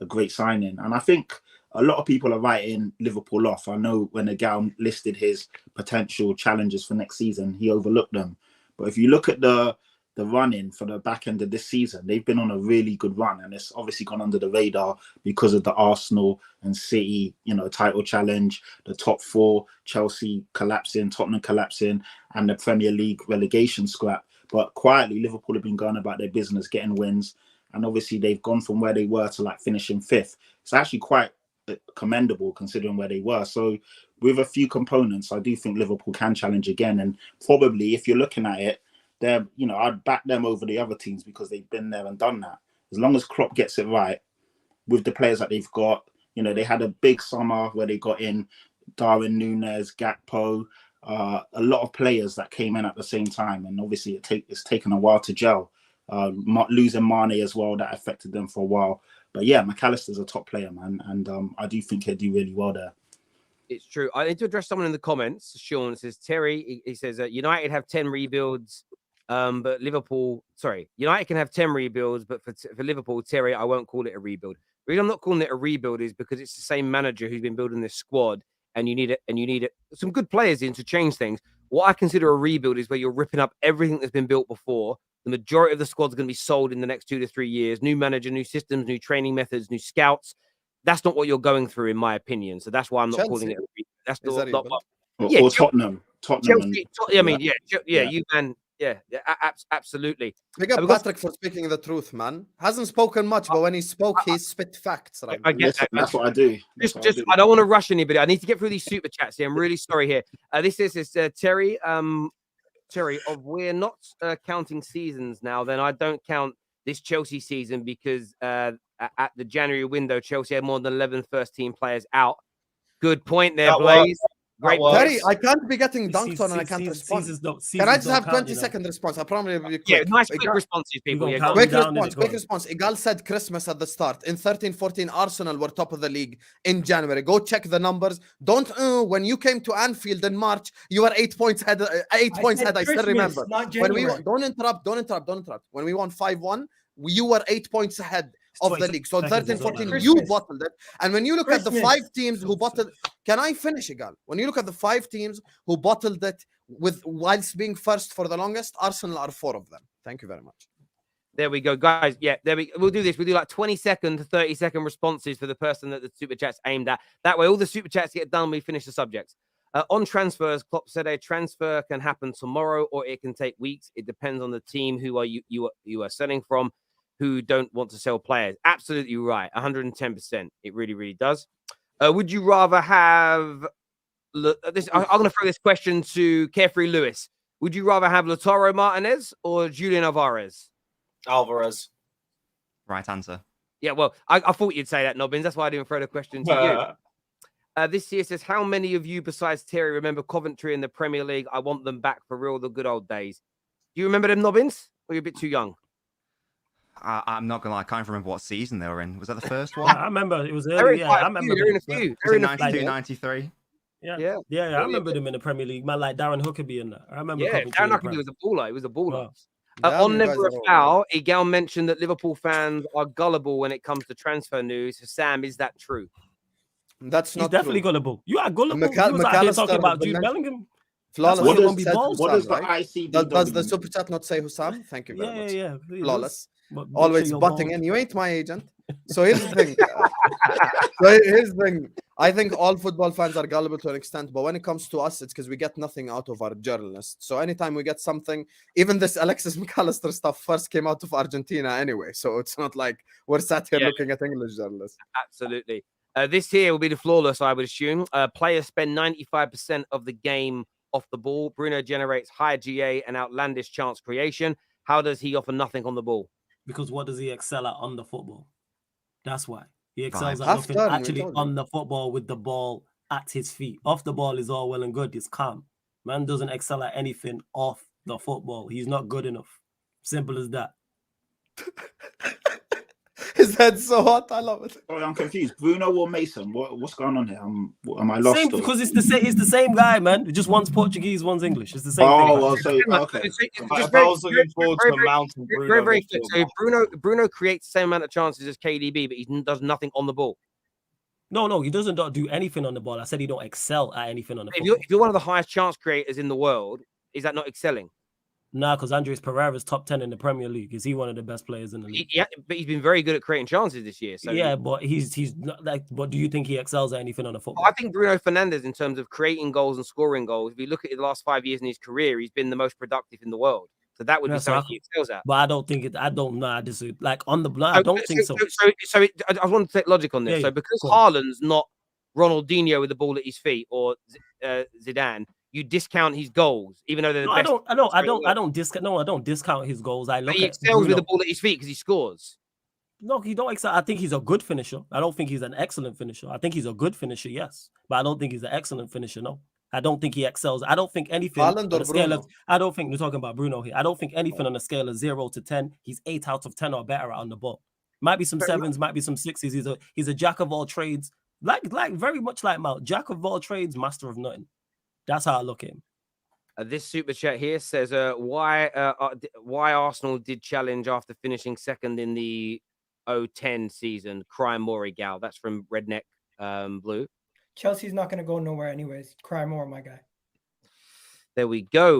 great signing. And I think a lot of people are writing Liverpool off. I know when Egal listed his potential challenges for next season, he overlooked them. But if you look at the run-in for the back end of this season, they've been on a really good run, and it's obviously gone under the radar because of the Arsenal and City, title challenge, the top four, Chelsea collapsing, Tottenham collapsing, and the Premier League relegation scrap. But quietly, Liverpool have been going about their business, getting wins, and obviously they've gone from where they were to like finishing fifth. It's actually quite commendable considering where they were. So with a few components, I do think Liverpool can challenge again, and probably if you're looking at it, I'd back them over the other teams because they've been there and done that. As long as Klopp gets it right with the players that they've got, they had a big summer where they got in Darwin Núñez, Gakpo, a lot of players that came in at the same time, and obviously it's taken a while to gel. Losing Mane as well, that affected them for a while. But yeah, McAllister's a top player, man, and I do think he'll do really well there. It's true. I need to address someone in the comments. Sean says, Terry, he says, United have 10 rebuilds. But United can have 10 rebuilds, but for Liverpool, Terry, I won't call it a rebuild. The reason I'm not calling it a rebuild is because it's the same manager who's been building this squad, and you need some good players in to change things. What I consider a rebuild is where you're ripping up everything that's been built before. The majority of the squad's going to be sold in the next 2 to 3 years. New manager, new systems, new training methods, new scouts. That's not what you're going through, in my opinion. So that's why I'm not calling it a rebuild. That's or Tottenham. Chelsea, you man. Yeah, absolutely. Big up Patrick for speaking the truth, man. Hasn't spoken much, but when he spoke, he spit facts. Right? I get that. That's what I do. I don't want to rush anybody. I need to get through these super chats here. I'm really sorry here. This is Terry. Terry, we're not counting seasons now. Then I don't count this Chelsea season because at the January window, Chelsea had more than 11 first-team players out. Good point there, Blaze. Great. Terry, I can't be getting dunked on and I can't respond. Can I just have 20-second response? I promise it'll be quick. Yeah, nice quick responses, people. Yeah, quick response. Igal said Christmas at the start. In 13-14, Arsenal were top of the league in January. Go check the numbers. Don't when you came to Anfield in March, you were 8 points ahead. 8 points ahead. I still remember. When we don't interrupt. When we won 5-1, you were 8 points ahead of the league. So 13-14, you bottled it. And when you look at the 5 teams who bottled, can I finish, Igal? When you look at the 5 teams who bottled it whilst being first for the longest, Arsenal are 4 of them. Thank you very much. There we go, guys. Yeah, we'll do this. We'll do like 20-second to 30-second responses for the person that the super chat's aimed at. That way, all the super chats get done. We finish the subjects. On transfers, Klopp said a transfer can happen tomorrow or it can take weeks. It depends on the team who you are selling from, who don't want to sell players. Absolutely right. 110%. It really, really does. Would you rather have this? I'm going to throw this question to Carefree Lewis. Would you rather have Lautaro Martinez or Julian Alvarez? Alvarez. Right answer. Yeah, well, I thought you'd say that, Nobbins. That's why I didn't throw the question to you. This here says, how many of you besides Terry remember Coventry in the Premier League? I want them back for real, the good old days. Do you remember them, Nobbins? Or you're a bit too young? I'm not gonna lie, I can't remember what season they were in. Was that the first one? I remember it was early. Yeah, I remember. They're in a few. Was it 92, 93? Yeah. I remember them in the Premier League. Man, like Darren Huckabee in that. I remember. Yeah, Darren Huckabee was a baller. He was a baller. Oh. On Never a Foul, Igal mentioned that Liverpool fans are gullible when it comes to transfer news. Sam, is that true? That's not definitely true. gullible. You are gullible. You was out here talking about Jude Bellingham. Flawless. What Husam, does the right? ICD Does the super chat not say Husam? Thank you very much. Yeah. Flawless. Always butting in. You ain't my agent. So here's the thing. I think all football fans are gullible to an extent, but when it comes to us, it's because we get nothing out of our journalists. So anytime we get something, even this Alexis McAllister stuff first came out of Argentina anyway. So it's not like we're sat here looking at English journalists. Absolutely. This here will be the flawless, I would assume. Players spend 95% of the game off the ball. Bruno generates high GA and outlandish chance creation. How does he offer nothing on the ball? Because what does he excel at on the football? That's why. He excels at nothing actually on the football with the ball at his feet. Off the ball is all well and good. It's calm. Man doesn't excel at anything off the football. He's not good enough. Simple as that. His head's so hot. I love it. Sorry, I'm confused. Bruno or Mason? What's going on here? Am I lost? Same, because it's the same guy, man. Just one's Portuguese, one's English. It's the same thing. Oh, well, so okay. I was looking forward to a mountain. Bruno. Very quick. So Bruno creates the same amount of chances as KDB, but he does nothing on the ball. No, he doesn't do anything on the ball. I said he don't excel at anything on the ball. If you're one of the highest chance creators in the world, is that not excelling? Nah, because Andres Pereira's top 10 in the Premier League. Is he one of the best players in the league? Yeah, but he's been very good at creating chances this year. So yeah, but he's not like. But do you think he excels at anything on the football? I think Bruno Fernandes, in terms of creating goals and scoring goals, if you look at the last 5 years in his career, he's been the most productive in the world. So that would be something he excels at. But I don't think it. I don't know. I disagree. Like on the blood, I don't think so. I want to take logic on this. So because Haaland's not Ronaldinho with the ball at his feet or Zidane, you discount his goals, even though they're the best. I don't discount his goals. I look he excels with the ball at his feet because he scores. No, he don't excel. I think he's a good finisher. I don't think he's an excellent finisher. I think he's a good finisher, yes, but I don't think he's an excellent finisher. No, I don't think he excels. I don't think anything on the scale of. I don't think we're talking about Bruno here. I don't think anything on a scale of 0 to 10. He's 8 out of 10 or better on the ball. Might be some 7s, might be some 6s. He's a jack of all trades, like very much like Mount. Jack of all trades, master of nothing. That's how I look at him. This super chat here says, why Arsenal did challenge after finishing second in the 010 season. Cry more, Gal. That's from Redneck Blue. Chelsea's not going to go nowhere anyways. Cry more, my guy. There we go.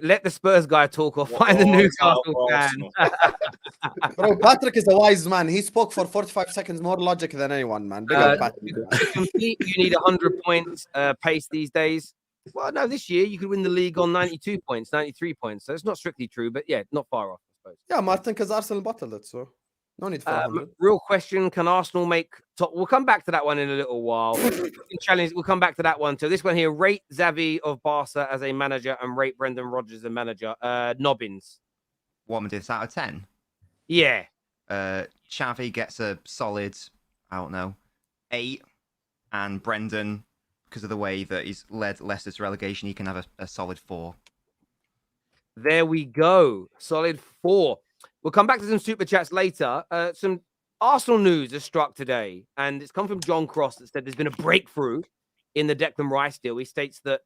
Let the Spurs guy talk or find the Newcastle fan. Bro, Patrick is a wise man. He spoke for 45 seconds more logic than anyone, man. Big up Patrick. To compete, you need 100 points pace these days. Well, no, this year you could win the league on 92 points, 93 points. So it's not strictly true, but yeah, not far off, I suppose. Yeah, Martin, because Arsenal bottled it, so no need for 100. Real question, can Arsenal make top? We'll come back to that one in a little while. Challenge. We'll come back to that one. So this one here, rate Xavi of Barca as a manager and rate Brendan Rodgers as a manager. Nobbins. What am I doing? Out of 10? Yeah. Xavi gets a solid, I don't know, 8. And Brendan, because of the way that he's led Leicester to relegation, he can have a solid 4. There we go. Solid 4. We'll come back to some super chats later. Some Arsenal news has struck today, and it's come from John Cross that said there's been a breakthrough in the Declan Rice deal. He states that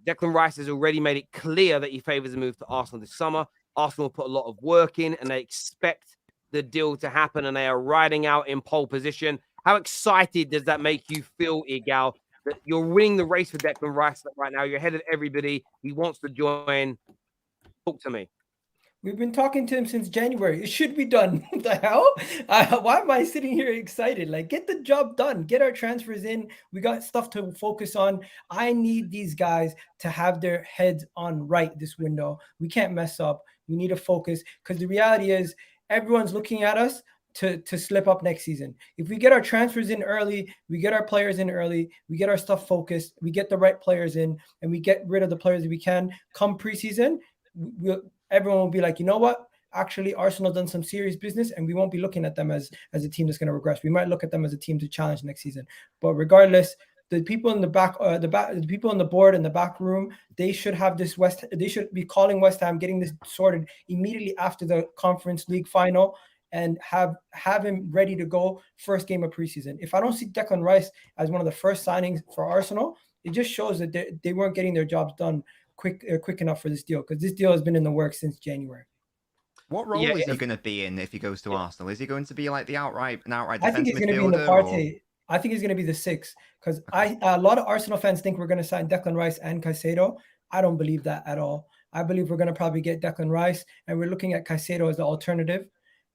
Declan Rice has already made it clear that he favours a move to Arsenal this summer. Arsenal put a lot of work in, and they expect the deal to happen, and they are riding out in pole position. How excited does that make you feel, Igal, that you're winning the race for Declan Rice right now? You're ahead of everybody. He wants to join. Talk to me. We've been talking to him since January. It should be done. What the hell? Why am I sitting here excited? Like, get the job done. Get our transfers in. We got stuff to focus on. I need these guys to have their heads on right this window. We can't mess up. We need to focus, because the reality is everyone's looking at us to slip up next season. If we get our transfers in early, we get our players in early, we get our stuff focused, we get the right players in, and we get rid of the players that we can, come preseason, everyone will be like, you know what? Actually, Arsenal done some serious business, and we won't be looking at them as a team that's going to regress. We might look at them as a team to challenge next season. But regardless, the people in the back, the people on the board in the back room, they should have this they should be calling West Ham, getting this sorted immediately after the Conference League final, and have him ready to go first game of preseason. If I don't see Declan Rice as one of the first signings for Arsenal, it just shows that they weren't getting their jobs done quick enough for this deal, because this deal has been in the works since January. What role is he going to be in if he goes to Arsenal? Is he going to be like an outright I think he's going to be in the Partey. I think he's going to be the 6, because a lot of Arsenal fans think we're going to sign Declan Rice and Caicedo. I don't believe that at all. I believe we're going to probably get Declan Rice, and we're looking at Caicedo as the alternative.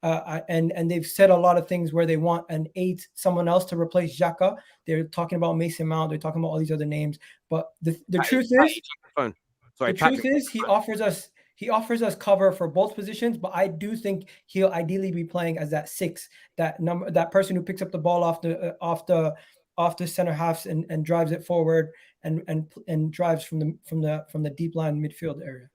And they've said a lot of things where they want an 8, someone else to replace Xhaka. They're talking about Mason Mount. They're talking about all these other names. But the truth is, he offers us cover for both positions. But I do think he'll ideally be playing as that 6, that person who picks up the ball off the center halves and drives it forward and drives from the deep line midfield area.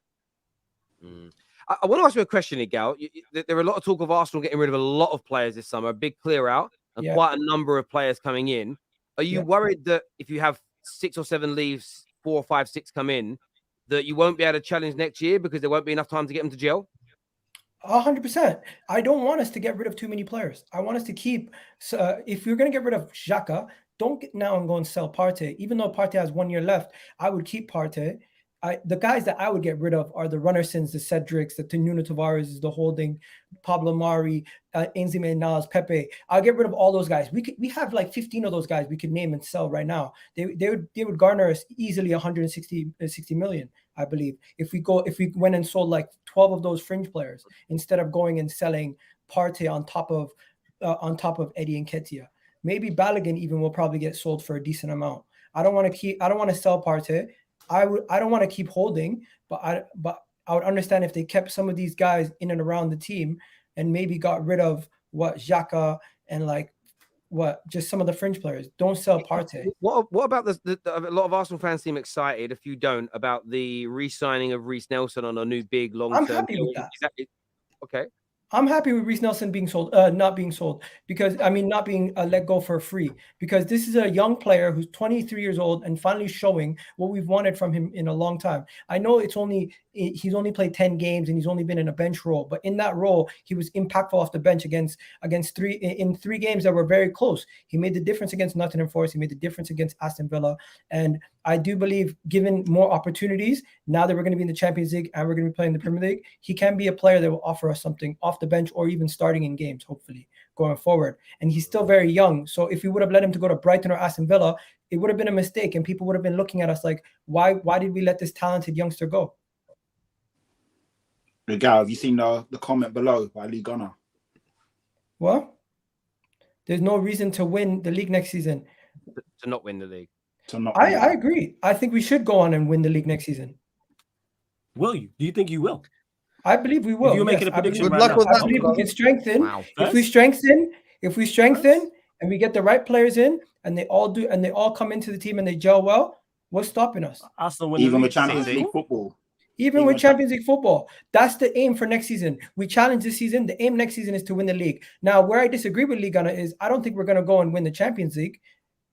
I want to ask you a question, Igal. There are a lot of talk of Arsenal getting rid of a lot of players this summer, a big clear out, and quite a number of players coming in. Are you worried that if you have 6 or 7 leaves, 4 or 5, 6 come in, that you won't be able to challenge next year because there won't be enough time to get them to gel? 100%. I don't want us to get rid of too many players. I want us to keep. If you're going to get rid of Xhaka, don't get now and go and sell Partey. Even though Partey has 1 year left, I would keep Partey. The guys that I would get rid of are the Runnersons, the Cedrics, the Nuno Tavares, the Holding, Pablo Mari, Ainsley Maynard, Pepe. I'll get rid of all those guys. We have like 15 of those guys we could name and sell right now. They would garner us easily 60 million, I believe, if we went and sold like 12 of those fringe players instead of going and selling Partey on top of Eddie Nketiah. Maybe Balogun even will probably get sold for a decent amount. I don't want to sell Partey. I don't want to keep Holding, but I would understand if they kept some of these guys in and around the team and maybe got rid of Xhaka and just some of the fringe players. Don't sell Partey. What about a lot of Arsenal fans seem excited, if you don't, about the re-signing of Reece Nelson on a new big long-term deal? I'm happy with that. Okay. I'm happy with Reece Nelson being sold, not being sold, because not being let go for free, because this is a young player who's 23 years old and finally showing what we've wanted from him in a long time. I know he's only played 10 games and he's only been in a bench role, but in that role, he was impactful off the bench against 3 games that were very close. He made the difference against Nottingham Forest. He made the difference against Aston Villa. And I do believe, given more opportunities, now that we're going to be in the Champions League and we're going to be playing the Premier League, he can be a player that will offer us something off the bench or even starting in games, hopefully, going forward. And he's still very young. So if we would have let him to go to Brighton or Aston Villa, it would have been a mistake. And people would have been looking at us like, why did we let this talented youngster go? Gal, have you seen the comment below by Lee Gunner? Well, there's no reason to win the league next season. To not win the league. I agree. I think we should go on and win the league next season. Will you? Do you think you will? I believe we will. If you're making a prediction right now. I believe we can strengthen. Wow. If we strengthen and we get the right players in and they all come into the team and they gel well, what's stopping us? Even with Champions League football. Even with Champions League football, that's the aim for next season. We challenge this season. The aim next season is to win the league. Now, where I disagree with Ligue 1 is I don't think we're going to go and win the Champions League.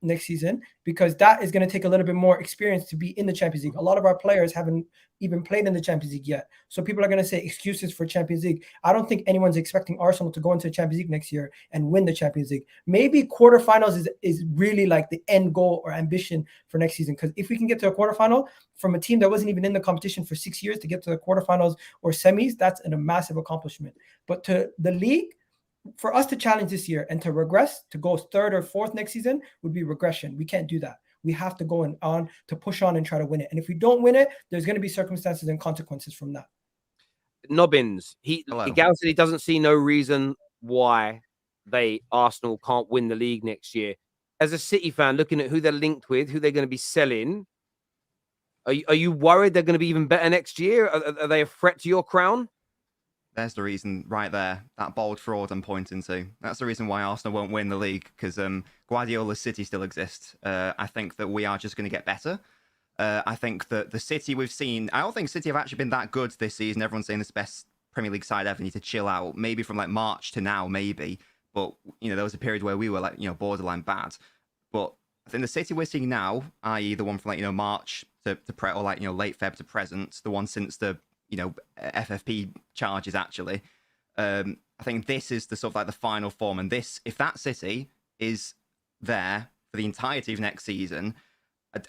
next season, because that is going to take a little bit more experience to be in the Champions League. A lot of our players haven't even played in the Champions League yet. So people are going to say excuses for Champions League. I don't think anyone's expecting Arsenal to go into the Champions League next year and win the Champions League. Maybe quarterfinals is really like the end goal or ambition for next season. Because if we can get to a quarterfinal from a team that wasn't even in the competition for 6 years to get to the quarterfinals or semis, that's a massive accomplishment. But to the league, for us to challenge this year and to regress, to go third or fourth next season would be regression. We can't do that. We have to go on to push on and try to win it. And if we don't win it, there's going to be circumstances and consequences from that. Nobbins, Gal said he doesn't see no reason why Arsenal can't win the league next year. As a City fan, looking at who they're linked with, who they're going to be selling, are you worried they're going to be even better next year? Are they a threat to your crown? There's the reason right there, that bold fraud I'm pointing to. That's the reason why Arsenal won't win the league, because Guardiola's City still exists. I think that we are just going to get better. I think that the City we've seen, I don't think City have actually been that good this season. Everyone's saying this is the best Premier League side ever, need to chill out. Maybe from like March to now, maybe. But, you know, there was a period where we were like, you know, borderline bad. But I think the City we're seeing now, i.e. the one from like, you know, March to or like, you know, late Feb to present, the one since the, you know, FFP charges actually. I think this is the sort of like the final form. And this, if that City is there for the entirety of next season,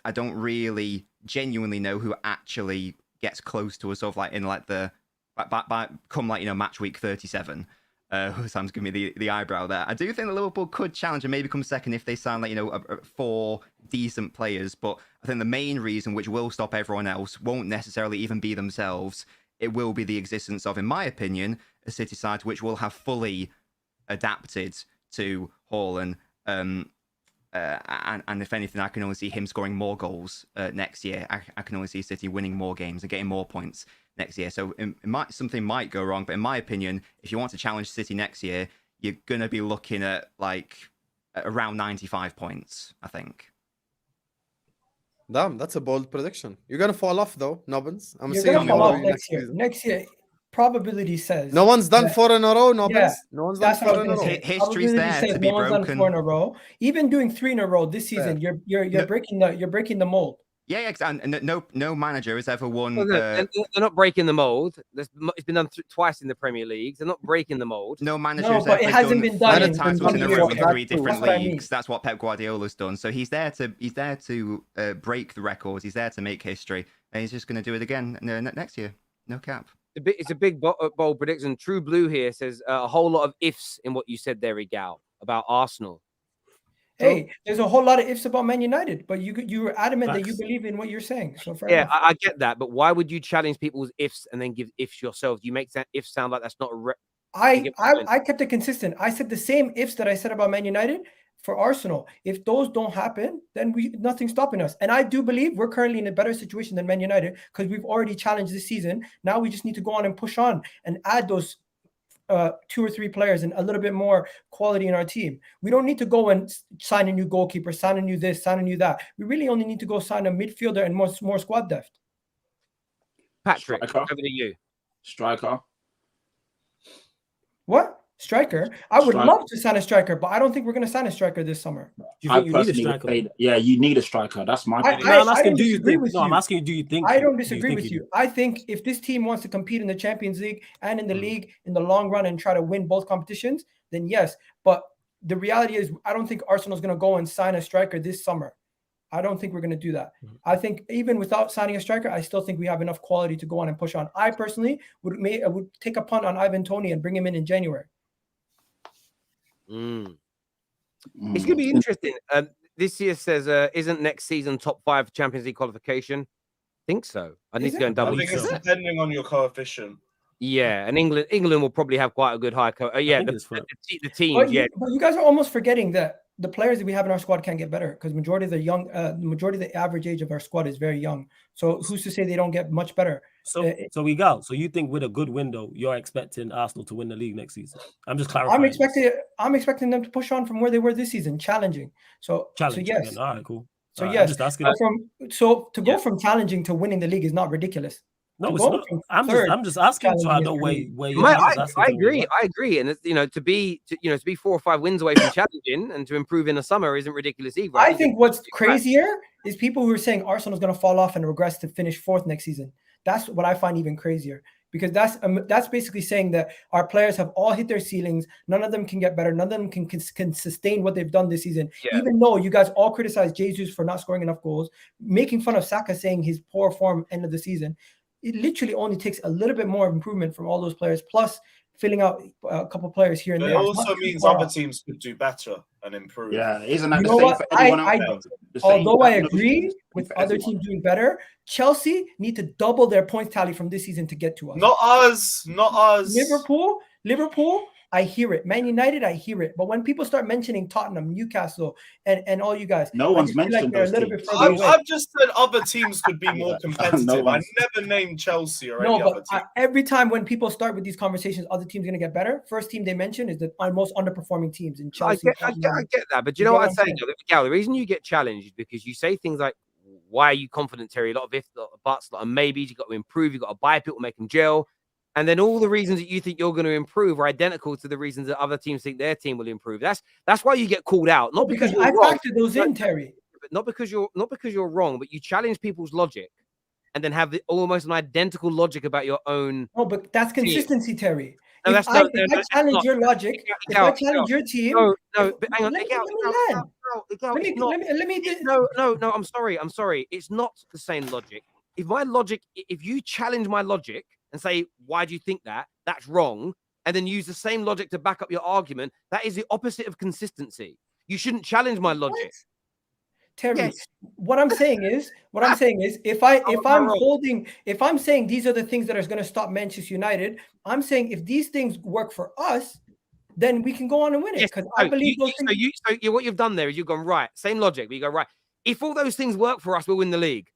I don't really genuinely know who actually gets close to us sort of like in like the, by come like, you know, match week 37. Husam's giving me the eyebrow there. I do think that Liverpool could challenge and maybe come second if they sign like, you know, 4 decent players. But I think the main reason which will stop everyone else won't necessarily even be themselves. It will be the existence of, in my opinion, a City side which will have fully adapted to Haaland. And if anything, I can only see him scoring more goals next year. I can only see City winning more games and getting more points next year. So something might go wrong. But in my opinion, if you want to challenge City next year, you're going to be looking at like around 95 points, I think. Damn, that's a bold prediction. You're going to fall off though, Nobbins. You're going to fall off next year. Next year, probability says. No one's done 4 in a row, Nobbins. Yeah, no one's done 4 in a row. History's there to be no one's broken. Done 4 in a row. Even doing 3 in a row this season, you're breaking the mold. Yeah, and no manager has ever won. Well, they're not breaking the mold. It's been done twice in the Premier League. They're not breaking the mold. No manager has but ever it hasn't been done in a row in 3 different That's leagues. That's what Pep Guardiola's done. So he's there to break the records. He's there to make history, and he's just going to do it again next year. No cap. It's a big bold prediction. True Blue here says a whole lot of ifs in what you said there, Igal, about Arsenal. Hey, there's a whole lot of ifs about Man United, but you were adamant that you believe in what you're saying. So yeah, I get that, but why would you challenge people's ifs and then give ifs yourself? You make that if sound like that's not a I kept it consistent. I said the same ifs that I said about Man United for Arsenal. If those don't happen, then nothing's stopping us. And I do believe we're currently in a better situation than Man United because we've already challenged this season. Now we just need to go on and push on and add those 2 or 3 players and a little bit more quality in our team. We don't need to go and sign a new goalkeeper, sign a new this, sign a new that. We really only need to go sign a midfielder and more squad depth. Patrick, over to you. Striker. What? Striker? I would love to sign a striker, but I don't think we're going to sign a striker this summer. Do you think you need a striker? You need a striker. That's my opinion. I'm asking, do you think? No, I'm asking you, do you think? I don't disagree with you. I think if this team wants to compete in the Champions League and in the league in the long run and try to win both competitions, then yes. But the reality is, I don't think Arsenal's going to go and sign a striker this summer. I don't think we're going to do that. I think even without signing a striker, I still think we have enough quality to go on and push on. I personally would take a punt on Ivan Toney and bring him in January. It's going to be interesting. This year says, isn't next season top 5 Champions League qualification? I think so. I need to go and double check. I think it's depending on your coefficient. Yeah, and England will probably have quite a good high the team. But you guys are almost forgetting that the players that we have in our squad can't get better because majority of the average age of our squad is very young. So who's to say they don't get much better? So you think with a good window, you're expecting Arsenal to win the league next season? I'm just clarifying. I'm expecting them to push on from where they were this season, challenging. So yes. All right, cool. So yes, just asking to go from challenging to winning the league is not ridiculous. No, it's not. I'm just asking, so I know where you're I agree, and it's, to be 4 or 5 wins away from challenging and to improve in the summer isn't ridiculous either. I think what's crazier is people who are saying Arsenal's going to fall off and regress to finish 4th next season. That's what I find even crazier, because that's basically saying that our players have all hit their ceilings. None of them can get better. None of them can sustain what they've done this season. Yeah. Even though you guys all criticize Jesus for not scoring enough goals, making fun of Saka saying his poor form end of the season, it literally only takes a little bit more improvement from all those players, plus filling out a couple players here and there. It also means other teams could do better and improve. Yeah, isn't that the same for anyone else? Although I agree with other teams doing better, Chelsea need to double their points tally from this season to get to us. Not us. Liverpool, I hear it. Man United, I hear it. But when people start mentioning Tottenham, Newcastle, and all you guys, no one's mentioned those teams. I've just said other teams could be more competitive. I never named Chelsea or any other team. Every time when people start with these conversations, other teams going to get better. First team they mention is the most underperforming teams in Chelsea. I get that, but you know what I'm saying? Gal, the reason you get challenged is because you say things like, "Why are you confident, Terry?" A lot of ifs, a lot of buts, a lot of maybes. You got to improve. You got to buy people, make them gel. And then all the reasons that you think you're going to improve are identical to the reasons that other teams think their team will improve. That's why you get called out. Not because I factored those in, Terry. But not because you're wrong, but you challenge people's logic and then have almost an identical logic about your own. No, but that's consistency, Terry. No, if I challenge your logic, if I challenge your team, no, but hang on. No, I'm sorry. It's not the same logic. If you challenge my logic and say, why do you think that? That's wrong. And then use the same logic to back up your argument. That is the opposite of consistency. You shouldn't challenge my logic. What? Terry, yes. What I'm saying is, if I'm saying these are the things that are going to stop Manchester United, I'm saying if these things work for us, then we can go on and win it. Because I believe those things. So what you've done there is you've gone right. Same logic, but you go right. If all those things work for us, we'll win the league.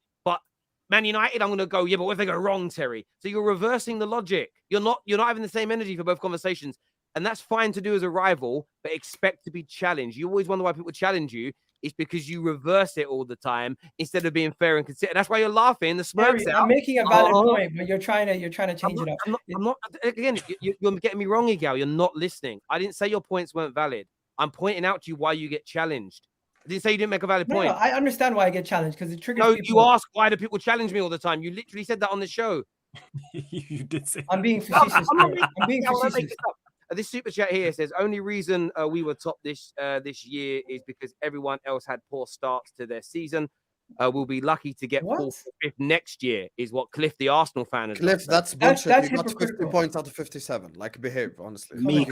Man United, I'm going to go, yeah, but what if they go wrong, Terry? So you're reversing the logic. You're not having the same energy for both conversations. And that's fine to do as a rival, but expect to be challenged. You always wonder why people challenge you. It's because you reverse it all the time instead of being fair and considerate. That's why you're laughing. The smirks Terry, I'm making a valid point, but you're trying to change it up. I'm not again, you're getting me wrong, Igal. You're not listening. I didn't say your points weren't valid. I'm pointing out to you why you get challenged. I didn't say you didn't make a valid point. No, I understand why I get challenged because it triggers people. You ask why do people challenge me all the time? You literally said that on the show. You did say I'm being facetious. I'm being facetious. This super chat here says only reason we were top this year is because everyone else had poor starts to their season. We'll be lucky to get 4th or 5th next year, is what Cliff, the Arsenal fan, has Cliff, that's bullshit. That's you got 50 points out of 57. Like, behave, honestly. You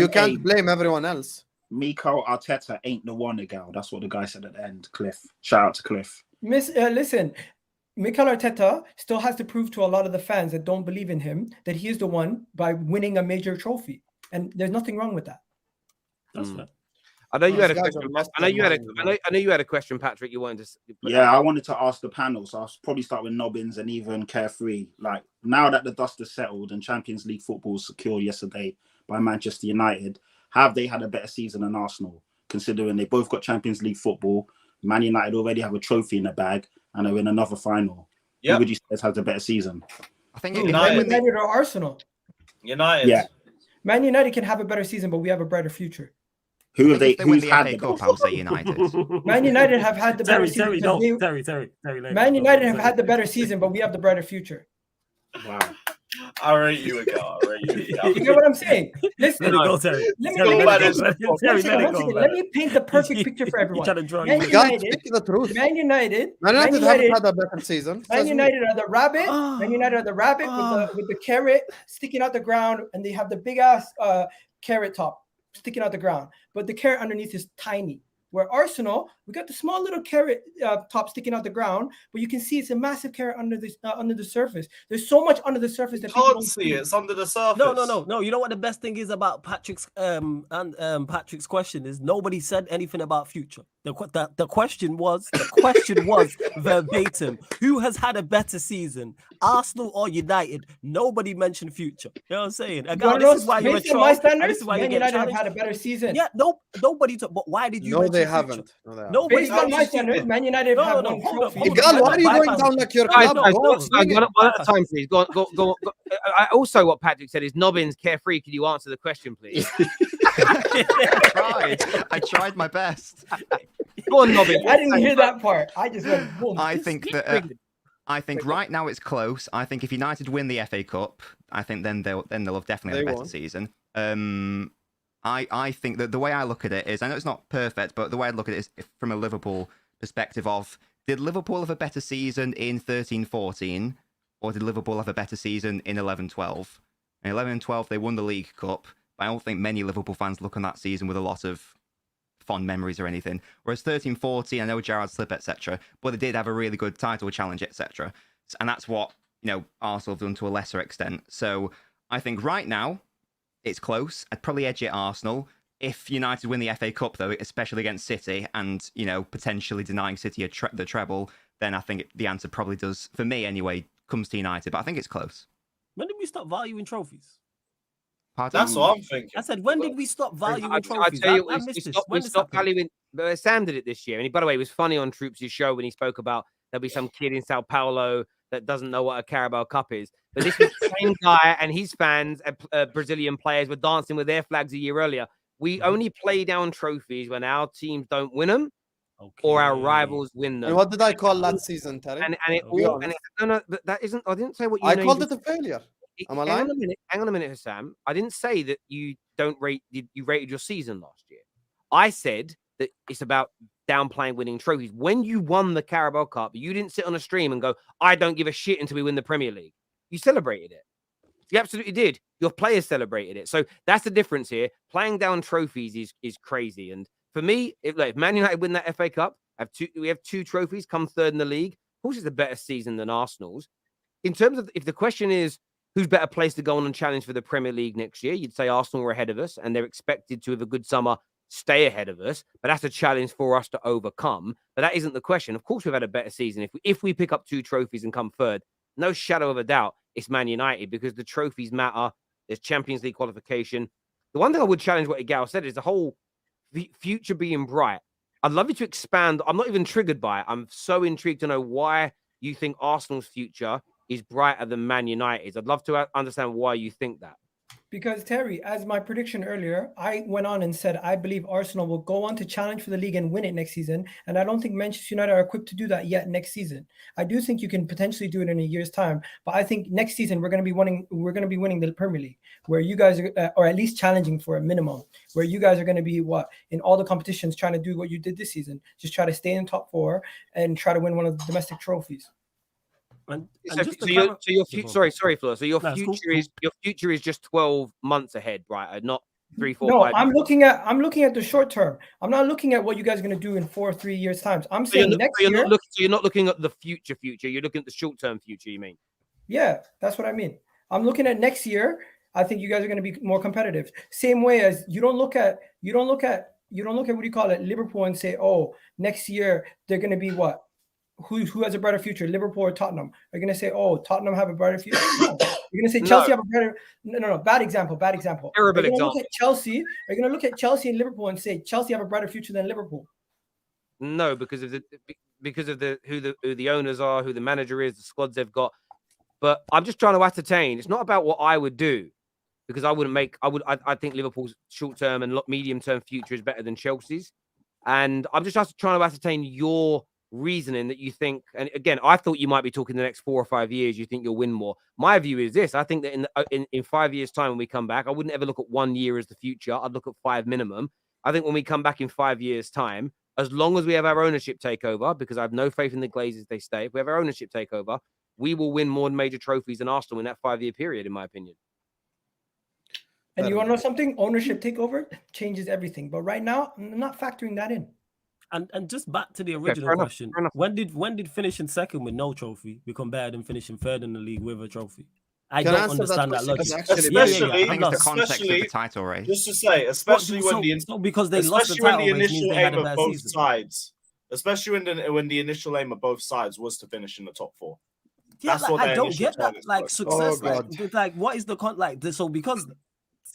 can't blame everyone else. Mikel Arteta ain't the one, Gal. That's what the guy said at the end. Cliff. Shout out to Cliff. Listen, Mikel Arteta still has to prove to a lot of the fans that don't believe in him that he is the one by winning a major trophy. And there's nothing wrong with that. That's fair. I know you had a question. I know you had a question, Patrick. You wanted to. Yeah, I wanted to ask the panel. So I'll probably start with Nobbins and even Carefree. Like, now that the dust has settled and Champions League football was secured yesterday by Manchester United, have they had a better season than Arsenal, considering they both got Champions League football? Man United already have a trophy in the bag and are in another final. Who would you say has a better season? I think United or Arsenal. United. Yeah. Man United can have a better season, but we have a brighter future. Who have they? Who's had the cup? I'll say United. Man United have had the better season. Terry. Man United have had the better season, but we have the brighter future. Wow. I rate you again. You know what I'm saying? Listen, let it go, Terry. Let me paint the perfect picture for everyone. Man United haven't had a better season. Man United are the rabbit. Man United are the rabbit with the carrot sticking out the ground, and they have the big ass carrot top sticking out the ground, but the carrot underneath is tiny. Where Arsenal, we got the small little carrot top sticking out the ground, but you can see it's a massive carrot under the surface. There's so much under the surface that you can't see it. It's under the surface. No. You know what the best thing is about Patrick's Patrick's question is nobody said anything about future. The question was verbatim. Who has had a better season, Arsenal or United? Nobody mentioned future. You know what I'm saying? Again, this is why you're a troll. This is why United have had a better season. Yeah, nobody. But why did you? No, they they the future. haven't. No, they haven't. Nobody's Based on my stupid. standards, Man United No, have no, won hold up, trophy. hold up. Igal, why are you going Bypass down it. like your Guys, club? guys, Go, one swing it. at a time, please. Go on. Also, what Patrick said is Nobbins carefree. Could you answer the question, please? I tried my best. Go on, Nobbins. I didn't hear that part. I just went boom. I think that I think right now it's close. I think if United win the FA Cup, I think then they'll have definitely They had a better won't. season. I think that the way I look at it is, I know it's not perfect, but the way I look at it is from a Liverpool perspective of, did Liverpool have a better season in 13-14, or did Liverpool have a better season in 11-12? In 11-12, they won the League Cup, but I don't think many Liverpool fans look on that season with a lot of fond memories or anything. Whereas 13-14, I know Gerrard slip, etc., but they did have a really good title challenge, etc. And that's what, Arsenal have done to a lesser extent. So I think right now, it's close. I'd probably edge it Arsenal. If United win the FA Cup, though, especially against City, and potentially denying City the treble, then I think the answer probably does, for me anyway, comes to United. But I think it's close. When did we stop valuing trophies? Pardon? That's what I'm thinking. I said, when did we stop valuing I trophies? tell you, I missed this. we stopped valuing. Sam did it this year, and by the way, it was funny on Troops' show when he spoke about there'll be some kid in Sao Paulo that doesn't know what a Carabao Cup is. But this was the same guy and his fans, Brazilian players, were dancing with their flags a year earlier. We only play down trophies when our teams don't win them, or our rivals win them. And what did I call that season, Terry? And it all. And no, but that isn't. I didn't say what you. I called it a failure. Am I lying? Hang on a minute, Husam. I didn't say that you don't rate. You rated your season last year. I said that it's about downplaying winning trophies. When you won the Carabao Cup, you didn't sit on a stream and go, "I don't give a shit until we win the Premier League." You celebrated it. You absolutely did. Your players celebrated it. So that's the difference here. Playing down trophies is crazy. And for me, if Man United win that FA Cup, we have two trophies, come third in the league. Of course, it's a better season than Arsenal's. In terms of, if the question is who's better placed to go on and challenge for the Premier League next year, you'd say Arsenal are ahead of us, and they're expected to have a good summer, stay ahead of us. But that's a challenge for us to overcome. But that isn't the question. Of course, we've had a better season. If we pick up two trophies and come third, no shadow of a doubt, it's Man United, because the trophies matter. There's Champions League qualification. The one thing I would challenge what Igal said is the whole future being bright. I'd love you to expand. I'm not even triggered by it. I'm so intrigued to know why you think Arsenal's future is brighter than Man United's. I'd love to understand why you think that. Because Terry, as my prediction earlier, I went on and said I believe Arsenal will go on to challenge for the league and win it next season. And I don't think Manchester United are equipped to do that yet next season. I do think you can potentially do it in a year's time, but I think next season we're going to be winning the Premier League, where you guys are, or at least challenging for a minimum, where you guys are going to be in all the competitions trying to do what you did this season, just try to stay in top four and try to win one of the domestic trophies. Your future is just 12 months ahead, right? Not 3, 4, no, 5. I'm looking at the short term. I'm not looking at what you guys are going to do in 3 years time. I'm saying next year. You're not looking at the future. You're looking at the short term future. You mean? Yeah, that's what I mean. I'm looking at next year. I think you guys are going to be more competitive. Same way as you don't look at what do you call it, Liverpool, and say, oh, next year they're going to be what? Who has a brighter future, Liverpool or Tottenham? Are you going to say, oh, Tottenham have a brighter future? No. You're going to say Chelsea have a brighter. No. Bad example. Terrible example. Look at Chelsea. Are you going to look at Chelsea and Liverpool and say Chelsea have a brighter future than Liverpool? No, because of who the owners are, who the manager is, the squads they've got. But I'm just trying to ascertain. It's not about what I would do, because I think Liverpool's short term and medium term future is better than Chelsea's. And I'm just trying to ascertain your reasoning that you think, and again, I thought you might be talking the next 4 or 5 years, you think you'll win more. My view is this: I think that in 5 years' time, when we come back, I wouldn't ever look at 1 year as the future. I'd look at 5 minimum. I think when we come back in 5 years' time, as long as we have our ownership takeover, because I have no faith in the Glazers, they stay. If we have our ownership takeover, we will win more major trophies than Arsenal in that 5-year period, in my opinion. And you want to know something? Ownership takeover changes everything. But right now, I'm not factoring that in. And just back to the original question: when did finishing second with no trophy become better than finishing third in the league with a trophy? I don't understand that logic. Especially, I think it's the context of the title race. Just to say, especially when the initial aim of both sides, especially when the initial aim of both sides was to finish in the top 4. Yeah, I don't get that. Like success, like what is the So because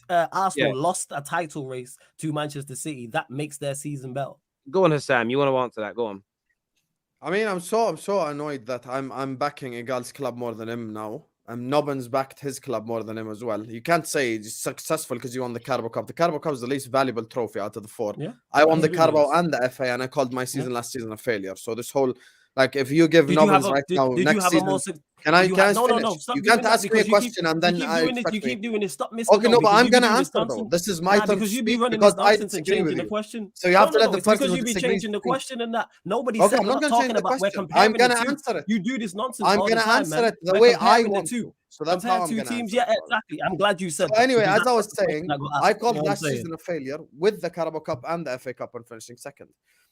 Arsenal lost a title race to Manchester City, that makes their season better. Go on, Husam. You want to answer that? Go on. I mean, I'm so annoyed that I'm backing Igal's club more than him now. Nobbins backed his club more than him as well. You can't say he's successful because you won the Carabao Cup. The Carabao Cup is the least valuable trophy out of the 4. Yeah, I won the absolutely Carabao is. and the FA, and I called my season last season a failure. So this whole, like, if you give Nobbins right now next season, can I finish? You can't ask me a question and then you keep doing this. Stop missing. Okay, no, but I'm gonna answer though. This is my turn because you be speak running because this I nonsense and disagree with changing the you. question. So you have to let the it's person because who you be disagrees changing the speak. question and that nobody Okay, said. I'm We're not not gonna change talking the about. We're question. comparing I'm gonna the two. answer it. You do this nonsense I'm all the gonna time, answer man. it the We're way I comparing the want two. to. So that's how I'm Compare two gonna teams. answer. Yeah, exactly. I'm glad you said So that. anyway, because as I was that's the question saying, I got asked. I called You know what I'm last saying? season a failure with the Carabao Cup and the FA Cup and finishing second.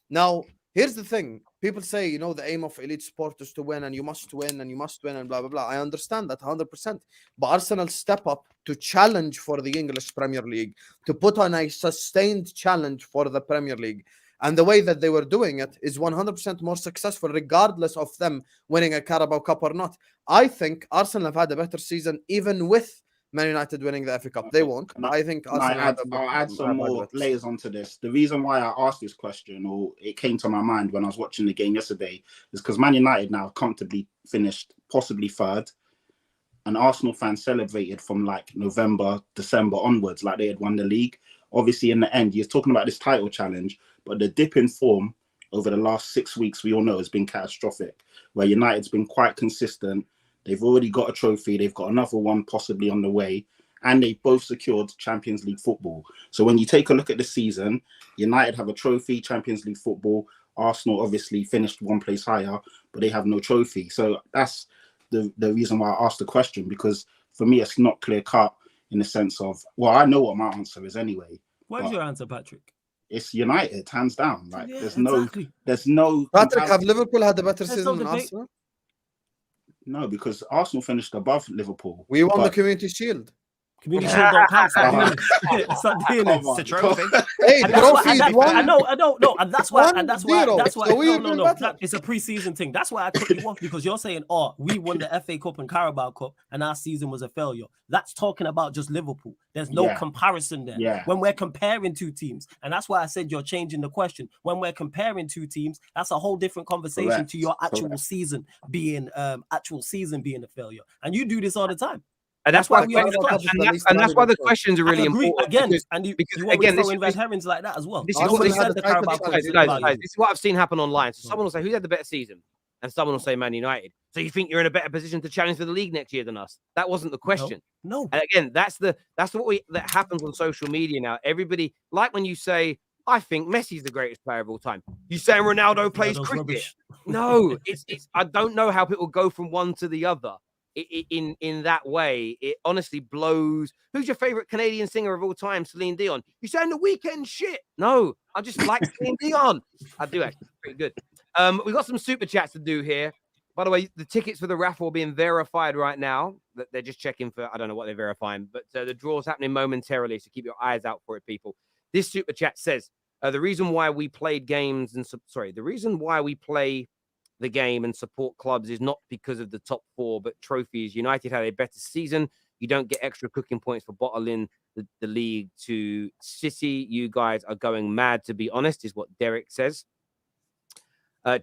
Now, here's the thing. People say, you know, the aim of elite sport is to win and you must win and you must win and blah, blah, blah. I understand that 100%. But Arsenal step up to challenge for the English Premier League, to put on a sustained challenge for the Premier League. And the way that they were doing it is 100% more successful, regardless of them winning a Carabao Cup or not. I think Arsenal have had a better season, even with Man United winning the FA Cup. They won't, but I think Arsenal I'll add some more layers onto this. The reason why I asked this question, or it came to my mind when I was watching the game yesterday, is because Man United now comfortably finished possibly third, and Arsenal fans celebrated from like November, December onwards, like they had won the league. Obviously, in the end, you're talking about this title challenge, but the dip in form over the last 6 weeks, we all know, has been catastrophic, where United's been quite consistent. They've already got a trophy. They've got another one possibly on the way. And they've both secured Champions League football. So when you take a look at the season, United have a trophy, Champions League football. Arsenal obviously finished one place higher, but they have no trophy. So that's the reason why I asked the question, because for me, it's not clear cut in the sense of, well, I know what my answer is anyway. What is your answer, Patrick? It's United, hands down. Like Yeah, there's exactly. no. Patrick, have Liverpool had a better There's season no than debate. Arsenal? No, because Arsenal finished above Liverpool. We won the but- Community Shield. Community Shield don't count. Stop doing it. Stop doing Come it. on. It's a trophy. Hey, And that's why, trophies and won. I know, and that's why, 1-0. So we no, even no, better. that, it's a pre-season thing. That's why I cut you off, because you're saying, oh, we won the FA Cup and Carabao Cup, and our season was a failure. That's talking about just Liverpool. There's no comparison there. Yeah. When we're comparing two teams, and that's why I said you're changing the question. When we're comparing two teams, that's a whole different conversation Correct. to your actual Correct. season being a failure. And you do this all the time. And That's why we always Carabao clash. Cup is the least and that's why the valuable questions are really I agree important. again, because- and you because always again, throw this in is- red herrings like that as well. this is Nobody what- said the Carabao Cup guys, is guys, valuable. this is what I've seen happen online. So someone will say, who's had the better season? And someone will say Man United. So you think you're in a better position to challenge for the league next year than us? That wasn't the question. No. And again, that's what that happens on social media now. Everybody, like when you say, I think Messi's the greatest player of all time. You saying Ronaldo plays Ronaldo's cricket? rubbish. No, it's I don't know how people go from one to the other. In that way, it honestly blows. Who's your favorite Canadian singer of all time? Celine Dion. You saying The Weeknd shit? No, I just like Celine Dion. I do actually. Pretty good. We got some super chats to do here. By the way, the tickets for the raffle are being verified right now. They're just checking for, I don't know what they're verifying, but the draw's happening momentarily, so keep your eyes out for it, people. This super chat says, the reason why we played games and the reason why we play the game and support clubs is not because of the top 4, but trophies. United had a better season. You don't get extra cooking points for bottling the league to City. You guys are going mad, to be honest, is what Derek says.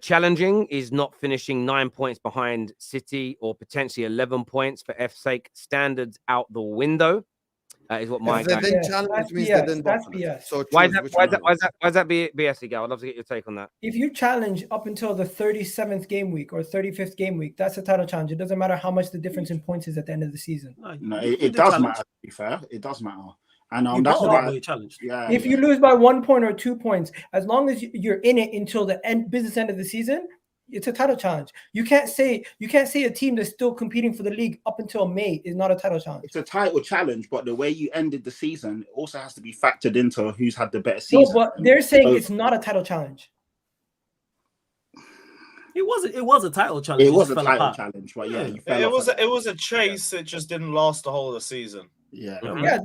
Challenging is not finishing 9 points behind City or potentially 11 points for F's sake. Standards out the window is what my If they guy. didn't challenge, means they didn't That's bottle it. BS. So Why choose which is one. that BS, Gal? I'd love to get your take on that. If you challenge up until the 37th game week or 35th game week, that's a title challenge. It doesn't matter how much the difference in points is at the end of the season. No, it does matter, to be fair. It does matter. And that's why you challenged. Yeah. If you lose by 1 point or 2 points, as long as you're in it until the business end of the season, it's a title challenge. You can't say a team that's still competing for the league up until May is not a title challenge. It's a title challenge, but the way you ended the season also has to be factored into who's had the better season. No, but they're saying it's not a title challenge. It was a title challenge. It was a fell title apart. challenge, but yeah, it was a chase. It just didn't last the whole of the season. Yeah. Yeah,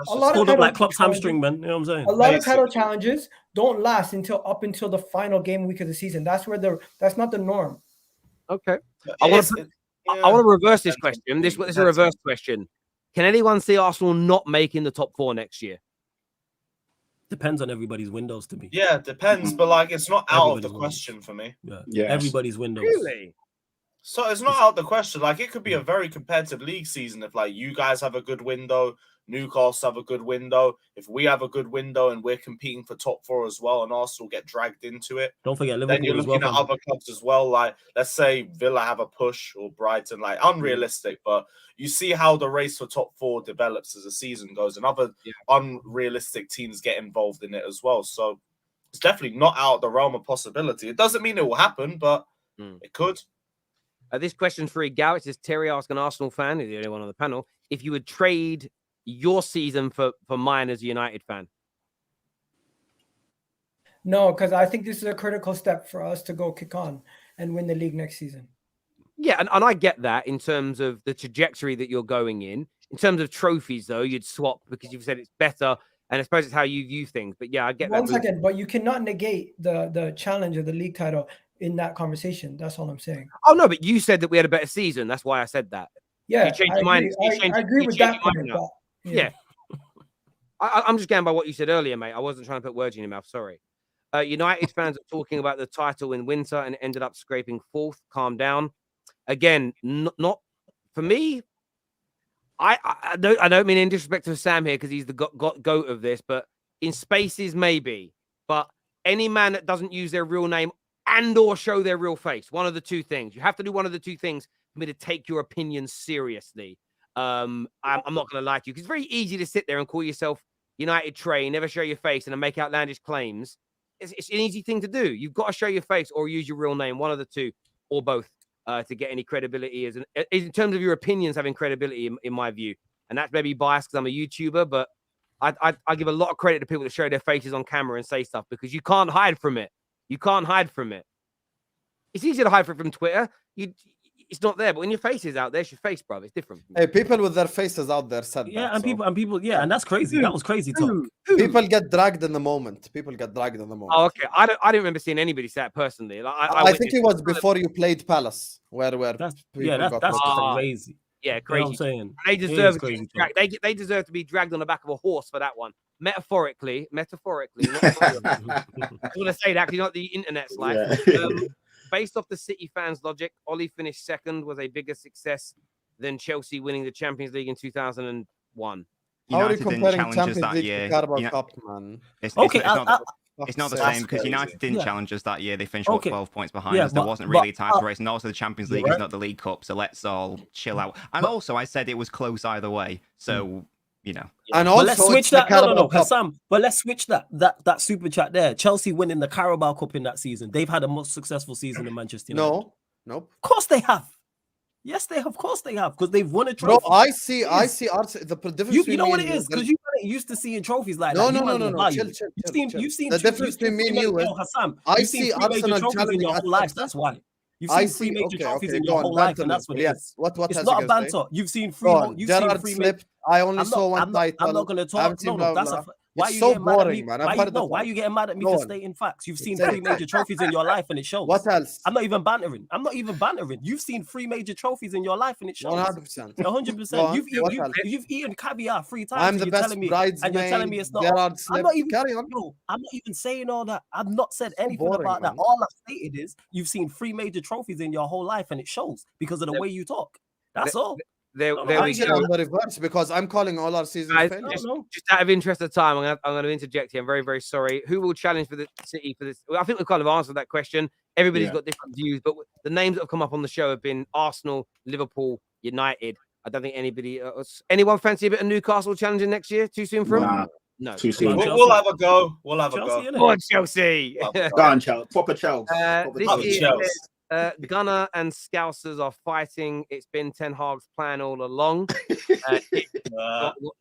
a lot Called of up like title Klopp's challenges- hamstring, man. You know what I'm saying? A lot of title challenges don't last up until the final game week of the season. That's not the norm. Okay. I want to reverse this question. This is a reverse question. Can anyone see Arsenal not making the top 4 next year? Depends on everybody's windows to me. Yeah, depends, but like it's not out of the Everybody's question for me. Yeah. Everybody's windows. Really? So it's not out of the question. Like it could be a very competitive league season if like you guys have a good window, Newcastle have a good window. If we have a good window and we're competing for top 4 as well, and Arsenal get dragged into it, Don't forget Liverpool then you're as looking well. at other clubs as well. Like let's say Villa have a push or Brighton, like unrealistic, but you see how the race for top 4 develops as the season goes, and other unrealistic teams get involved in it as well. So it's definitely not out of the realm of possibility. It doesn't mean it will happen, but it could. This question's for Ugarte. It says Terry asked an Arsenal fan, who's the only one on the panel, if you would trade your season for mine as a United fan. No, because I think this is a critical step for us to go kick on and win the league next season. Yeah, and I get that in terms of the trajectory that you're going in. In terms of trophies, though, you'd swap because you've said it's better, and I suppose it's how you view things. But yeah, I get that. 1 second, but you cannot negate the challenge of the league title in that conversation. That's all I'm saying. Oh, no, but you said that we had a better season. That's why I said that. Yeah, You changed I your mind. agree. I agree with that point. But, Yeah. I'm just going by what you said earlier, mate. I wasn't trying to put words in your mouth. Sorry. United fans are talking about the title in winter and ended up scraping 4th. Calm down. Again, not for me. I don't mean in disrespect to Sam here because he's the goat of this, but in spaces maybe. But any man that doesn't use their real name and or show their real face, one of the two things. You have to do one of the two things for me to take your opinion seriously. I'm not going to lie to you because it's very easy to sit there and call yourself United Trey, never show your face, and then make outlandish claims. It's an easy thing to do. You've got to show your face or use your real name, one of the two, or both, to get any credibility. In terms of your opinions having credibility, in my view, and that's maybe biased because I'm a YouTuber, but I give a lot of credit to people that show their faces on camera and say stuff because you can't hide from it. You can't hide from it. It's easy to hide from Twitter. It's not there, but when your face is out there, it's your face, bro. It's different. Hey, people with their faces out there said Yeah, that. and people, yeah, and that's crazy. That was crazy talk. People get dragged in the moment. Oh, okay. I don't remember seeing anybody say that personally. Like, I think it was before you played Palace, where that's got crazy. Yeah, You know crazy. what I'm saying? They deserve to crazy be dragged. They deserve to be dragged on the back of a horse for that one. Metaphorically. Not I want to say that because not the internet's like. Yeah. Based off the City fans' logic, Oli finished 2nd was a bigger success than Chelsea winning the Champions League in 2001. How are you United didn't comparing challenge us Champions that League year. to Carabao Cup, man? It's Okay, not the That's same because crazy. United didn't Yeah. challenge us that year. They finished Okay. 12 points behind Yeah, us. There but- wasn't really a but, title race, and also the Champions League is right. not the League Cup. So let's all chill out. And also, I said it was close either way. So you know, And But also, let's switch it's the that. No, Carabao Cup. Hassam. But let's switch that super chat there. Chelsea winning the Carabao Cup in that season. They've had a most successful season in Manchester United. No, nope. Of course they have. Yes, they have. Of course they have because they've won a Bro, trophy. I see Arsenal. The difference You know between what me it and is you- because you weren't used to seeing trophies like No, that. no, You no, man no, don't no. value Chill, it. chill, You've chill, seen, chill. you've seen The two- difference between me and you is Hassam. I You've seen see three major Arsenal trophies in challenging your at whole life. Texas. That's why. You've I seen see. three major Okay, trophies okay, in go your on, whole life, banter and that's what me. it Yes. is. What It's has not you a guys say? banter. You've seen Go three. on. You've seen Gerrard three. slipped. I only saw one I'm not title. going to talk. Empty, No, blah, that's blah. a. Why are It's you so getting mad at boring, me? man. Why I've you, heard no, it why all. are you getting mad at me Go for on. stating facts? You've seen Say three it. major trophies in your life, and it shows. What else? I'm not even bantering. You've seen three major trophies in your life, and it shows. 100%. 100%. What else? You've eaten caviar 3 times. I'm and the you're best telling me, and you're telling me bridesmaid. it's not. Gerrard I'm slipped. not even. Carry on. No, I'm not even saying all that. I've not said So anything boring, about that. man. All I've stated is you've seen three major trophies in your whole life, and it shows because of the way you talk. That's all. There No, we I Get go. on the reverse because I'm calling all our season Guys, failures. just out of interest of time, I'm going to interject here. I'm very, very sorry. Who will challenge for the City for this? Well, I think we've kind of answered that question. Everybody's got different views, but the names that have come up on the show have been Arsenal, Liverpool, United. I don't think anybody else. Anyone fancy a bit of Newcastle challenging next year? Too soon for him? Nah, No. too soon. We'll have a go. We'll have a Chelsea, go. innit? Go on, Chelsea. Go on, Chelsea. Proper Chelsea. Proper This Chelsea. is Chelsea. Gunner and Scousers are fighting. It's been Ten Hag's plan all along.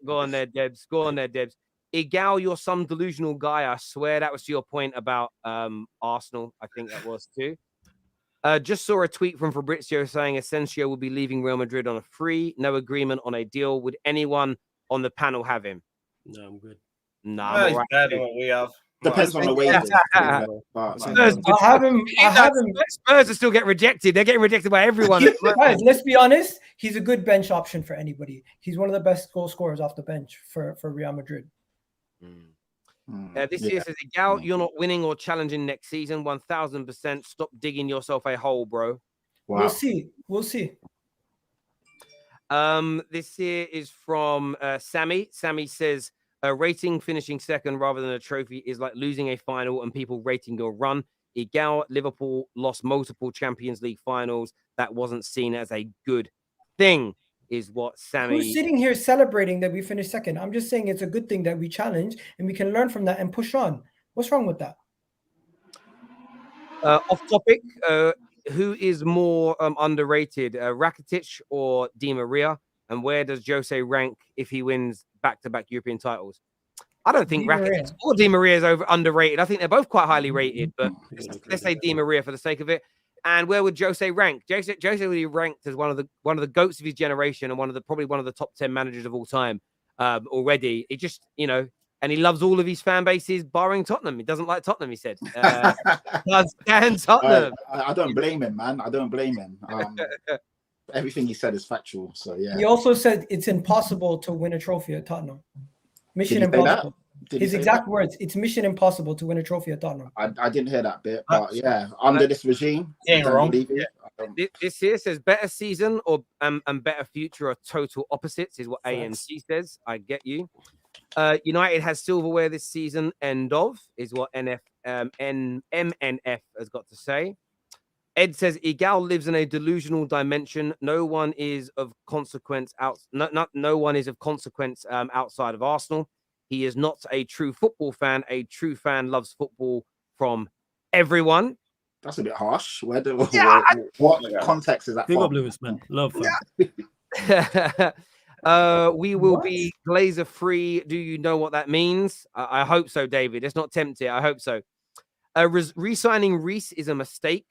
Go on there, Debs. Go on there, Debs. Igal, you're some delusional guy. I swear that was to your point about Arsenal. I think that was too. Just saw a tweet from Fabrizio saying Asensio will be leaving Real Madrid on a free. No agreement on a deal. Would anyone on the panel have him? No, I'm good. Nah, Well, I'm he's all right. better than what we have. Depends on the wages. Spurs, I'll have him. Spurs are still getting rejected. They're getting rejected by everyone. Guys, let's be honest. He's a good bench option for anybody. He's one of the best goal scorers off the bench for Real Madrid. This year says, Gal, you're not winning or challenging next season. 1000%. Stop digging yourself a hole, bro. Wow. We'll see. We'll see. This here is from Sammy. Sammy says, rating finishing second rather than a trophy is like losing a final and people rating your run. Gal, Liverpool lost multiple Champions League finals. That wasn't seen as a good thing, is what Sammy... Who's sitting here celebrating that we finished second? I'm just saying it's a good thing that we challenge and we can learn from that and push on. What's wrong with that? Off topic, who is more underrated, Rakitic or Di Maria? And where does Jose rank if he wins back-to-back European titles? I don't think Rakitic or Di Maria is underrated. I think they're both quite highly rated, but let's say Di Maria for the sake of it. And where would Jose rank? Jose would be ranked as one of the goats of his generation and probably one of the top 10 managers of all time already. It just, and he loves all of his fan bases, barring Tottenham. He doesn't like Tottenham, he said. Stand Tottenham. I don't blame him, man. I don't blame him. Everything he said is factual. So yeah. He also said it's impossible to win a trophy at Tottenham. Mission impossible. His exact words. It's mission impossible to win a trophy at Tottenham. I didn't hear that bit, but yeah, under this regime, wrong. This here says better season or and better future are total opposites, is what ANC says. I get you. United has silverware this season. End of is what MNF has got to say. Ed says Igal lives in a delusional dimension. No one is of consequence no one is of consequence outside of Arsenal. He is not a true football fan. A true fan loves football from everyone. That's a bit harsh. What context is that? Big up Lewis, man. Love. We will be Glazer free. Do you know what that means? I hope so, David. Let's not tempt it. I hope so. Re-signing Reece is a mistake.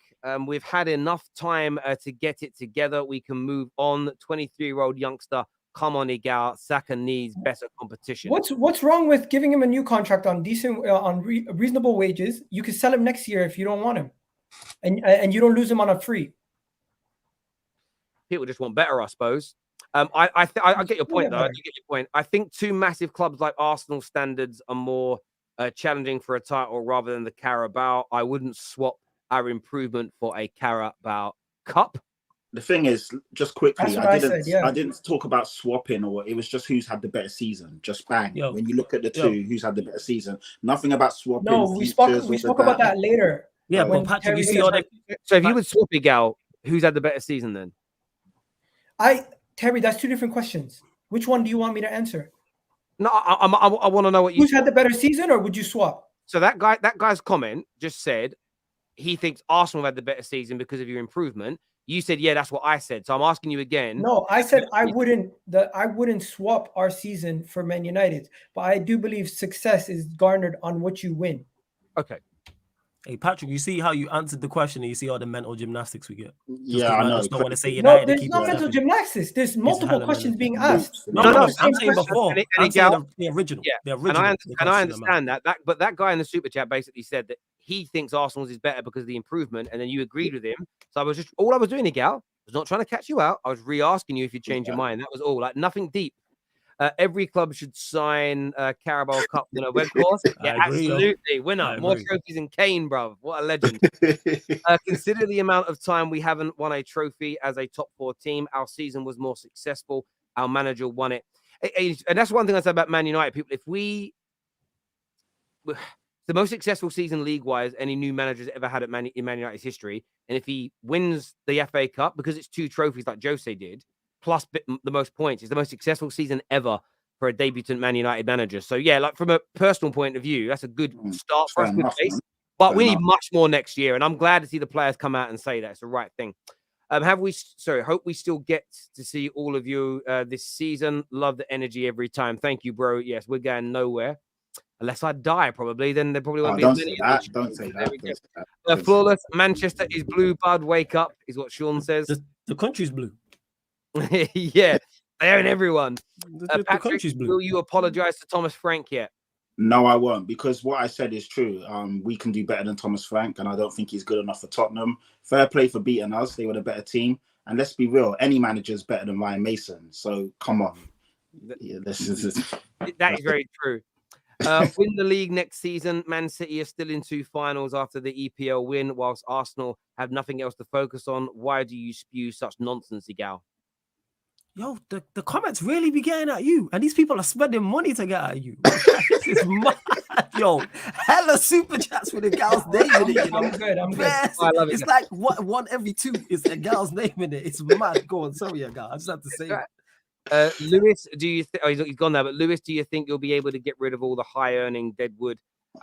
We've had enough time to get it together. We can move on. 23-year-old youngster. Come on, Igal. Saka needs better competition. What's wrong with giving him a new contract on reasonable wages? You can sell him next year if you don't want him, and you don't lose him on a free. People just want better, I suppose. I get your point, though. I do get your point. I think two massive clubs like Arsenal standards are more challenging for a title rather than the Carabao. I wouldn't swap our improvement for a Carabao Cup. The thing is, just quickly, I didn't talk about swapping, or it was just who's had the better season. Just bang. When you look at the two, who's had the better season. Nothing about swapping. No, we spoke about that later. Yeah, but Patrick, you see all that. So if you would swap Igal, who's had the better season then? Terry, that's two different questions. Which one do you want me to answer? No, I want to know what you. Who's had the better season, or would you swap? So that guy's comment just said he thinks Arsenal had the better season because of your improvement. You said, yeah, that's what I said. So I'm asking you again. No, I said I wouldn't swap our season for Man United, but I do believe success is garnered on what you win. Okay. Hey, Patrick, you see how you answered the question and you see all the mental gymnastics we get? Yeah, I know. I just don't want to say United. No, there's no mental gymnastics. There's multiple questions being asked. No, I'm saying before. I'm saying the original. Yeah. The original. And I understand that. But that guy in the super chat basically said that he thinks Arsenal's is better because of the improvement, and then you agreed with him. So all I was doing, Igal, was not trying to catch you out. I was re-asking you if you change your mind. That was all. Like nothing deep. Every club should sign Carabao Cup winner. Yeah, absolutely. Winner. More trophies than Kane, bruv. What a legend. Consider the amount of time we haven't won a trophy as a top 4 team. Our season was more successful. Our manager won it. And that's one thing I said about Man United. People, the most successful season league-wise any new manager's ever had in Man United's history. And if he wins the FA Cup, because it's 2 trophies like Jose did, plus the most points, it's the most successful season ever for a debutant Man United manager. So yeah, like from a personal point of view, that's a good start for us. Good base. But we need much more next year. And I'm glad to see the players come out and say that it's the right thing. Hope we still get to see all of you this season. Love the energy every time. Thank you, bro. Yes, we're going nowhere. Unless I die, probably. Then there probably won't be as many. Don't say that. Flawless. Manchester is blue, bud. Wake up, is what Sean says. The country's blue. Yeah, they own everyone. The country's blue. Will you apologize to Thomas Frank yet? No, I won't, because what I said is true. We can do better than Thomas Frank, and I don't think he's good enough for Tottenham. Fair play for beating us. They were the better team. And let's be real, any manager is better than Ryan Mason. So come on. Yeah, that is very true. Win the league next season. Man City are still in 2 finals after the EPL win, whilst Arsenal have nothing else to focus on. Why do you spew such nonsense, Igal? Yo, the comments really be getting at you, and these people are spending money to get at you. This is mad. Yo, hella super chats with a gal's name in it. You know? I'm good. I'm good. I love it. It's like one every 2 is a gal's name in it. It's mad. Go on, sorry, gal. I just have to say it. Lewis, do you think? Oh, he's gone now. But Lewis, do you think you'll be able to get rid of all the high-earning deadwood?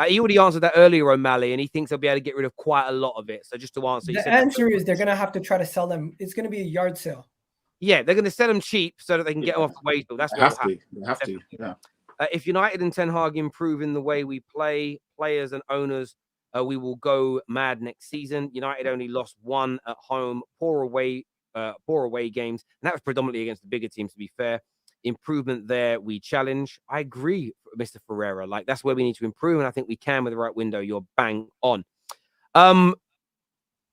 He already answered that earlier, O'Malley, and he thinks they'll be able to get rid of quite a lot of it. So just to answer, the answer is they're gonna have to try to sell them. It's gonna be a yard sale. Yeah, they're going to sell them cheap so that they can get them off the wage bill. That's what they have to. Yeah. If United and Ten Hag improve in the way we play, players and owners, we will go mad next season. United only lost 1 at home, poor away games, and that was predominantly against the bigger teams. To be fair, improvement there we challenge. I agree, Mr. Ferreira. Like that's where we need to improve, and I think we can with the right window. You're bang on.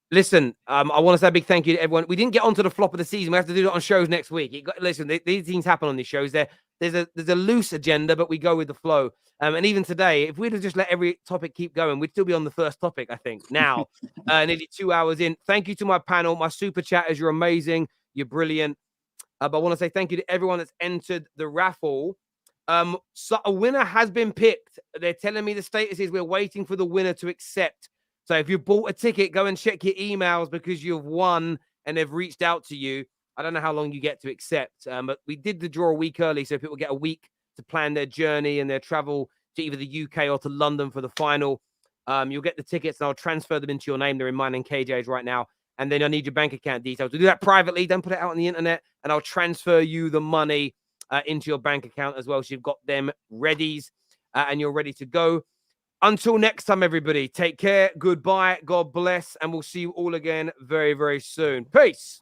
Listen, I want to say a big thank you to everyone. We didn't get onto the flop of the season. We have to do that on shows next week. Listen, these things happen on these shows. There's a loose agenda, but we go with the flow. And even today, if we'd have just let every topic keep going, we'd still be on the first topic, I think, now, nearly 2 hours in. Thank you to my panel, my super chatters. You're amazing. You're brilliant. But I want to say thank you to everyone that's entered the raffle. So a winner has been picked. They're telling me the status is we're waiting for the winner to accept. So if you bought a ticket, go and check your emails because you've won and they've reached out to you. I don't know how long you get to accept, but we did the draw a week early, so people get a week to plan their journey and their travel to either the UK or to London for the final. You'll get the tickets and I'll transfer them into your name. They're in mine and KJ's right now. And then I need your bank account details. To do that privately, don't put it out on the internet, and I'll transfer you the money into your bank account as well. So you've got them readies and you're ready to go. Until next time, everybody, take care. Goodbye. God bless. And we'll see you all again very, very soon. Peace.